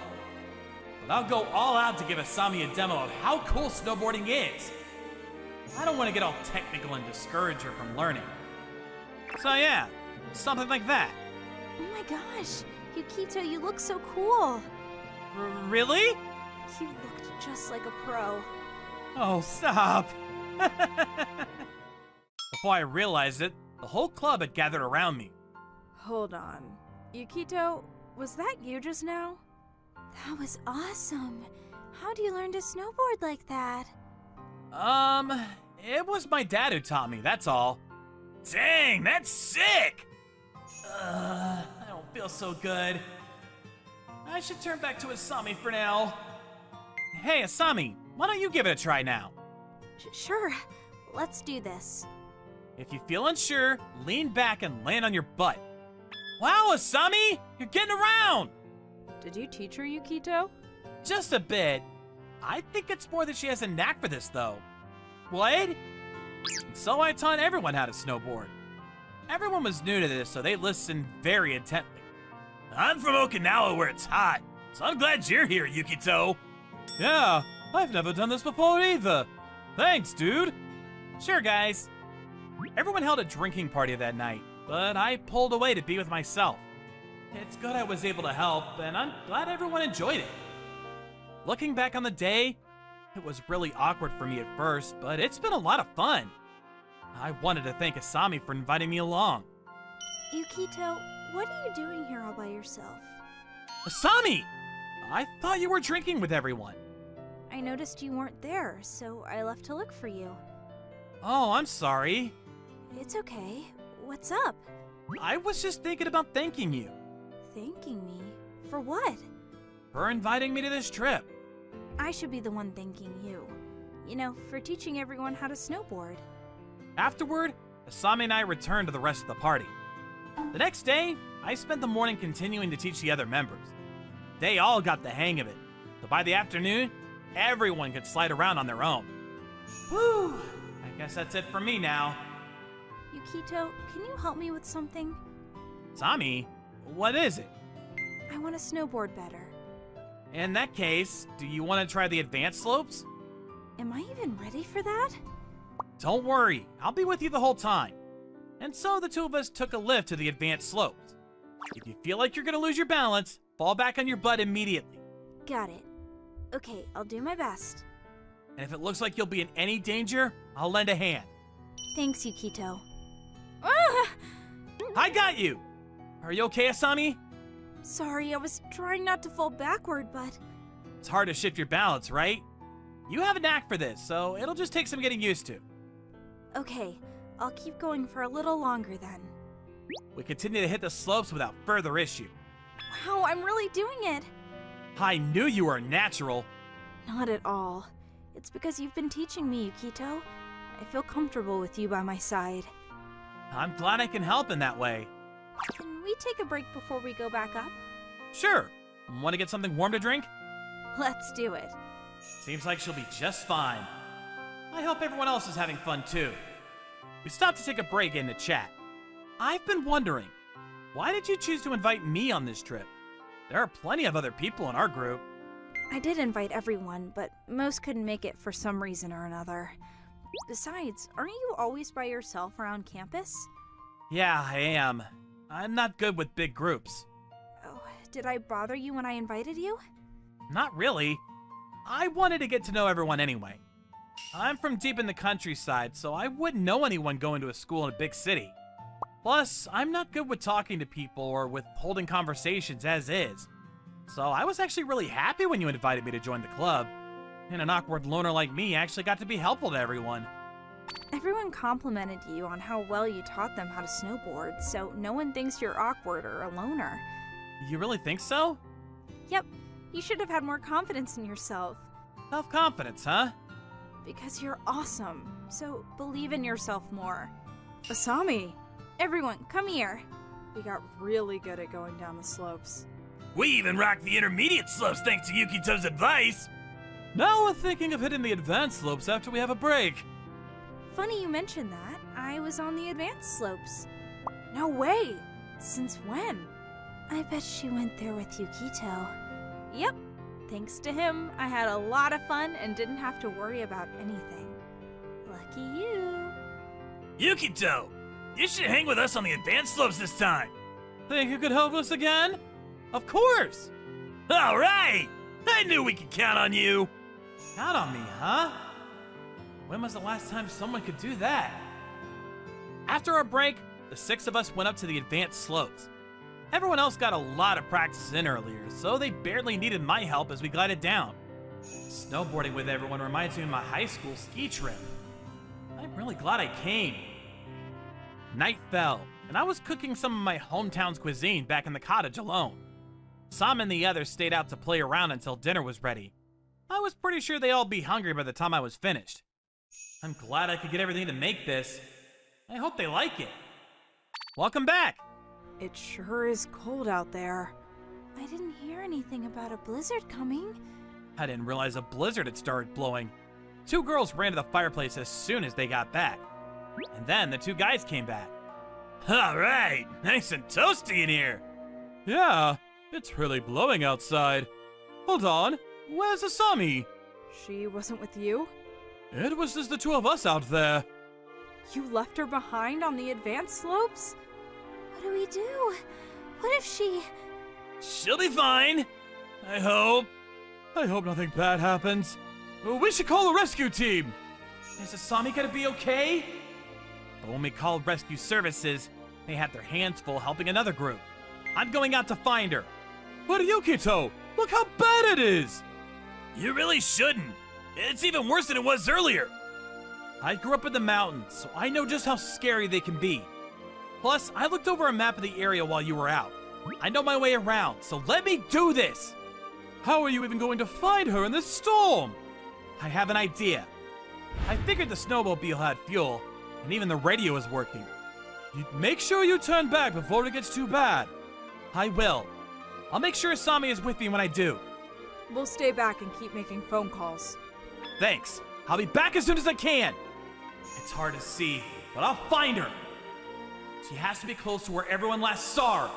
But I'll go all out to give Asami a demo of how cool snowboarding is. I don't want to get all technical and discourage her from learning. So yeah, something like that. Oh my gosh, Yukito, you look so cool. Really? You looked just like a pro. Oh, stop. Before I realized it, the whole club had gathered around me. Hold on. Yukito, was that you just now? That was awesome. How do you learn to snowboard like that? It was my dad who taught me, that's all. Dang, that's sick! I don't feel so good. I should turn back to Asami for now. Hey, Asami, why don't you give it a try now? Sure, let's do this. If you feel unsure, lean back and land on your butt. Wow, Asami, you're getting around! Did you teach her, Yukito? Just a bit. I think it's more that she has a knack for this, though. What? So I taught everyone how to snowboard. Everyone was new to this, so they listened very intently. I'm from Okinawa where it's hot, so I'm glad you're here, Yukito. Yeah, I've never done this before either. Thanks, dude. Sure, guys. Everyone held a drinking party that night, but I pulled away to be with myself. It's good I was able to help, and I'm glad everyone enjoyed it. Looking back on the day, it was really awkward for me at first, but it's been a lot of fun. I wanted to thank Asami for inviting me along. Yukito, what are you doing here all by yourself? Asami! I thought you were drinking with everyone. I noticed you weren't there, so I left to look for you. Oh, I'm sorry. It's okay. What's up? I was just thinking about thanking you Thanking me? For what? for inviting me to this trip. I should be the one thanking you. You know, for teaching everyone how to snowboard. Afterward, Asami and I returned to the rest of the party. The next day, I spent the morning continuing to teach the other members. They all got the hang of it, so by the afternoon, everyone could slide around on their own. Whew, I guess that's it for me now. Yukito, can you help me with something? Asami, what is it? I want to snowboard better. In that case, do you want to try the advanced slopes? Am I even ready for that? Don't worry, I'll be with you the whole time. And so the two of us took a lift to the advanced slopes. If you feel like you're gonna lose your balance, fall back on your butt immediately. Got it. Okay, I'll do my best. And if it looks like you'll be in any danger, I'll lend a hand. Thanks, Yukito. Ah! I got you! Are you okay, Asami? Sorry, I was trying not to fall backward, but... It's hard to shift your balance, right? You have a knack for this, so it'll just take some getting used to. Okay, I'll keep going for a little longer then. We continue to hit the slopes without further issue. Wow, I'm really doing it! I knew you were a natural. Not at all. It's because you've been teaching me, Yukito. I feel comfortable with you by my side. I'm glad I can help in that way. Can we take a break before we go back up? Sure. Want to get something warm to drink? Let's do it. Seems like she'll be just fine. I hope everyone else is having fun too. We stopped to take a break and to chat. I've been wondering, why did you choose to invite me on this trip? There are plenty of other people in our group. I did invite everyone, but most couldn't make it for some reason or another. Besides, aren't you always by yourself around campus? Yeah, I am. I'm not good with big groups. Oh, did I bother you when I invited you? Not really. I wanted to get to know everyone anyway. I'm from deep in the countryside, so I wouldn't know anyone going to a school in a big city. Plus, I'm not good with talking to people or with holding conversations as is. So I was actually really happy when you invited me to join the club. And an awkward loner like me actually got to be helpful to everyone. Everyone complimented you on how well you taught them how to snowboard, so no one thinks you're awkward or a loner. You really think so? Yep, you should have had more confidence in yourself. Self-confidence, huh? Because you're awesome, so believe in yourself more. Asami! Everyone, come here! We got really good at going down the slopes. We even rocked the intermediate slopes thanks to Yukito's advice! Now we're thinking of hitting the advanced slopes after we have a break. Funny you mentioned that. I was on the advanced slopes. No way! Since when? I bet she went there with Yukito. Yep. Thanks to him, I had a lot of fun and didn't have to worry about anything. Lucky you. Yukito! You should hang with us on the advanced slopes this time! Think you could help us again? Of course! Alright! I knew we could count on you! Count on me, huh? When was the last time someone could do that? After our break, the 6 of us went up to the advanced slopes. Everyone else got a lot of practice in earlier, so they barely needed my help as we glided down. Snowboarding with everyone reminds me of my high school ski trip. I'm really glad I came. Night fell, and I was cooking some of my hometown's cuisine back in the cottage alone. Sam and the others stayed out to play around until dinner was ready. I was pretty sure they'd all be hungry by the time I was finished. I'm glad I could get everything to make this. I hope they like it. Welcome back! It sure is cold out there. I didn't hear anything about a blizzard coming. I didn't realize a blizzard had started blowing. 2 girls ran to the fireplace as soon as they got back. And then the 2 guys came back. Alright, nice and toasty in here. Yeah, it's really blowing outside. Hold on, where's Asami? She wasn't with you? It was just the 2 of us out there. You left her behind on the advanced slopes? What do we do? What if she... She'll be fine. I hope. I hope nothing bad happens. We should call a rescue team. Is Asami gonna be okay? But when we called rescue services, they had their hands full helping another group. I'm going out to find her. But Yukito, look how bad it is! You really shouldn't. It's even worse than it was earlier. I grew up in the mountains, so I know just how scary they can be. Plus, I looked over a map of the area while you were out. I know my way around, so let me do this! How are you even going to find her in this storm? I have an idea. I figured the snowmobile had fuel, and even the radio is working. Make sure you turn back before it gets too bad. I will. I'll make sure Asami is with me when I do. We'll stay back and keep making phone calls. Thanks. I'll be back as soon as I can. It's hard to see, but I'll find her. She has to be close to where everyone last saw her.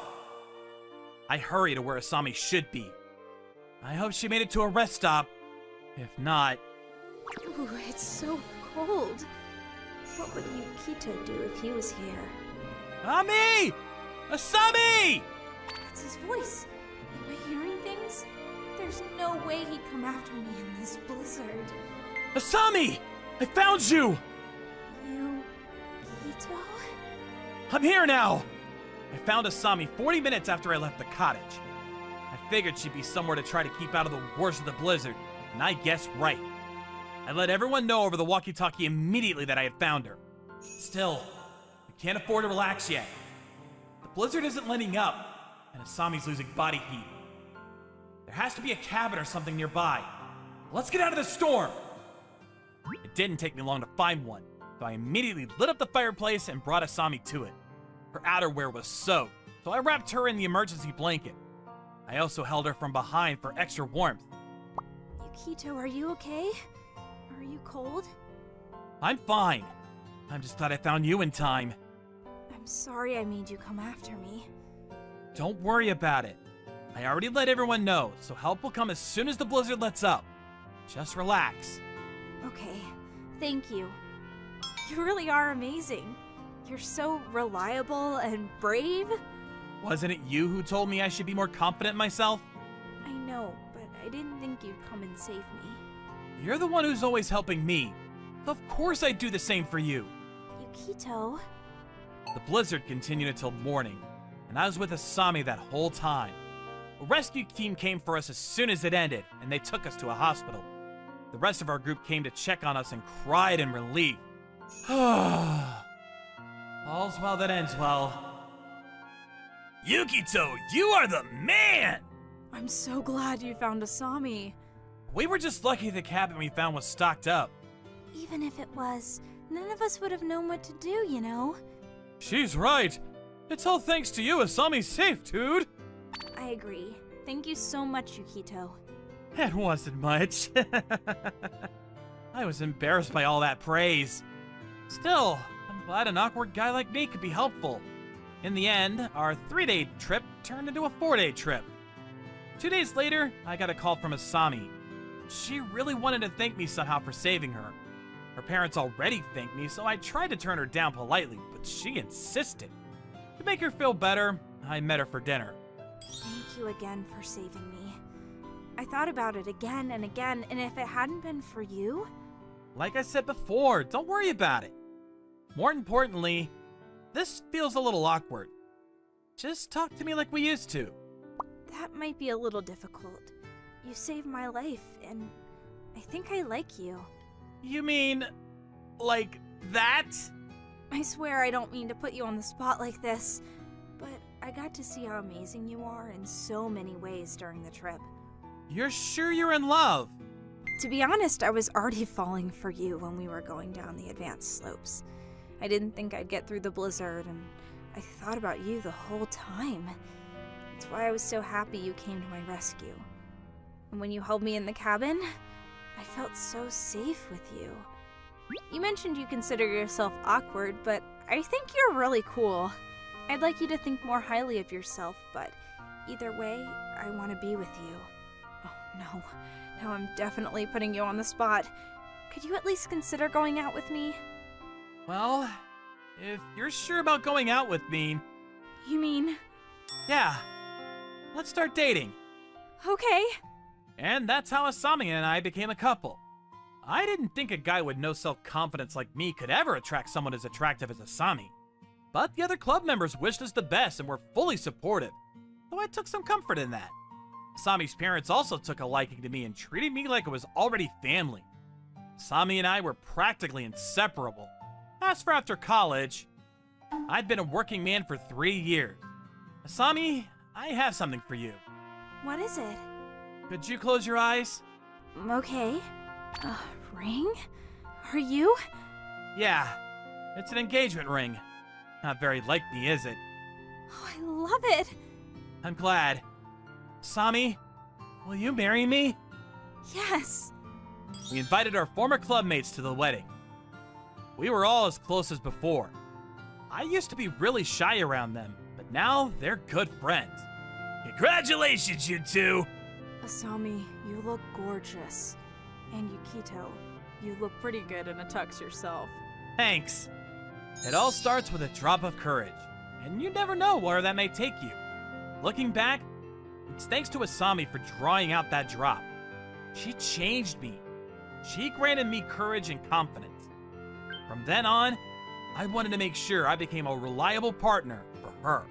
I hurry to where Asami should be. I hope she made it to a rest stop. If not... Ooh, it's so cold. What would Yukito do if he was here? Ami! Asami! That's his voice. Am I hearing things? There's no way he'd come after me in this blizzard. Asami! I found you! Yukito? I'm here now! I found Asami 40 minutes after I left the cottage. I figured she'd be somewhere to try to keep out of the worst of the blizzard, and I guessed right. I let everyone know over the walkie-talkie immediately that I had found her. Still, we can't afford to relax yet. The blizzard isn't letting up, and Asami's losing body heat. There has to be a cabin or something nearby. Let's get out of the storm! It didn't take me long to find one, so I immediately lit up the fireplace and brought Asami to it. Her outerwear was soaked, so I wrapped her in the emergency blanket. I also held her from behind for extra warmth. Yukito, are you okay? Are you cold? I'm fine. I'm just glad I found you in time. I'm sorry I made you come after me. Don't worry about it. I already let everyone know, so help will come as soon as the blizzard lets up. Just relax. Okay, thank you. You really are amazing. You're so reliable and brave. Wasn't it you who told me I should be more confident in myself? I know, but I didn't think you'd come and save me. You're the one who's always helping me. Of course I'd do the same for you. Yukito. The blizzard continued until morning, and I was with Asami that whole time. A rescue team came for us as soon as it ended, and they took us to a hospital. The rest of our group came to check on us and cried in relief. All's well that ends well. Yukito, you are the man! I'm so glad you found Asami. We were just lucky the cabin we found was stocked up. Even if it was, none of us would have known what to do, you know? She's right. It's all thanks to you Asami's safe, dude. I agree. Thank you so much, Yukito. It wasn't much. I was embarrassed by all that praise. Still, I'm glad an awkward guy like me could be helpful. In the end, our 3-day trip turned into a 4-day trip. 2 days later, I got a call from Asami. She really wanted to thank me somehow for saving her. Her parents already thanked me, so I tried to turn her down politely, but she insisted. To make her feel better, I met her for dinner. Thank you again for saving me. I thought about it again and again, and if it hadn't been for you... Like I said before, don't worry about it. More importantly, this feels a little awkward. Just talk to me like we used to. That might be a little difficult. You saved my life, and I think I like you. You mean, like that? I swear I don't mean to put you on the spot like this, but I got to see how amazing you are in so many ways during the trip. You're sure you're in love? To be honest, I was already falling for you when we were going down the advanced slopes. I didn't think I'd get through the blizzard, and I thought about you the whole time. That's why I was so happy you came to my rescue. And when you held me in the cabin, I felt so safe with you. You mentioned you consider yourself awkward, but I think you're really cool. I'd like you to think more highly of yourself, but either way, I want to be with you. Oh no, now I'm definitely putting you on the spot. Could you at least consider going out with me? Well, if you're sure about going out with me... You mean? Yeah. Let's start dating. Okay. And that's how Asami and I became a couple. I didn't think a guy with no self-confidence like me could ever attract someone as attractive as Asami. But the other club members wished us the best and were fully supportive, so I took some comfort in that. Asami's parents also took a liking to me and treated me like it was already family. Asami and I were practically inseparable. As for after college, I'd been a working man for 3 years. Asami, I have something for you. What is it? Could you close your eyes? Okay. Ring? Are you? Yeah, it's an engagement ring. Not very like me, is it? Oh, I love it. I'm glad. Asami, will you marry me? Yes. We invited our former clubmates to the wedding. We were all as close as before. I used to be really shy around them, but now they're good friends. Congratulations, you two! Asami, you look gorgeous. And Yukito, you look pretty good in a tux yourself. Thanks. It all starts with a drop of courage, and you never know where that may take you. Looking back, it's thanks to Asami for drawing out that drop. She changed me. She granted me courage and confidence. From then on, I wanted to make sure I became a reliable partner for her.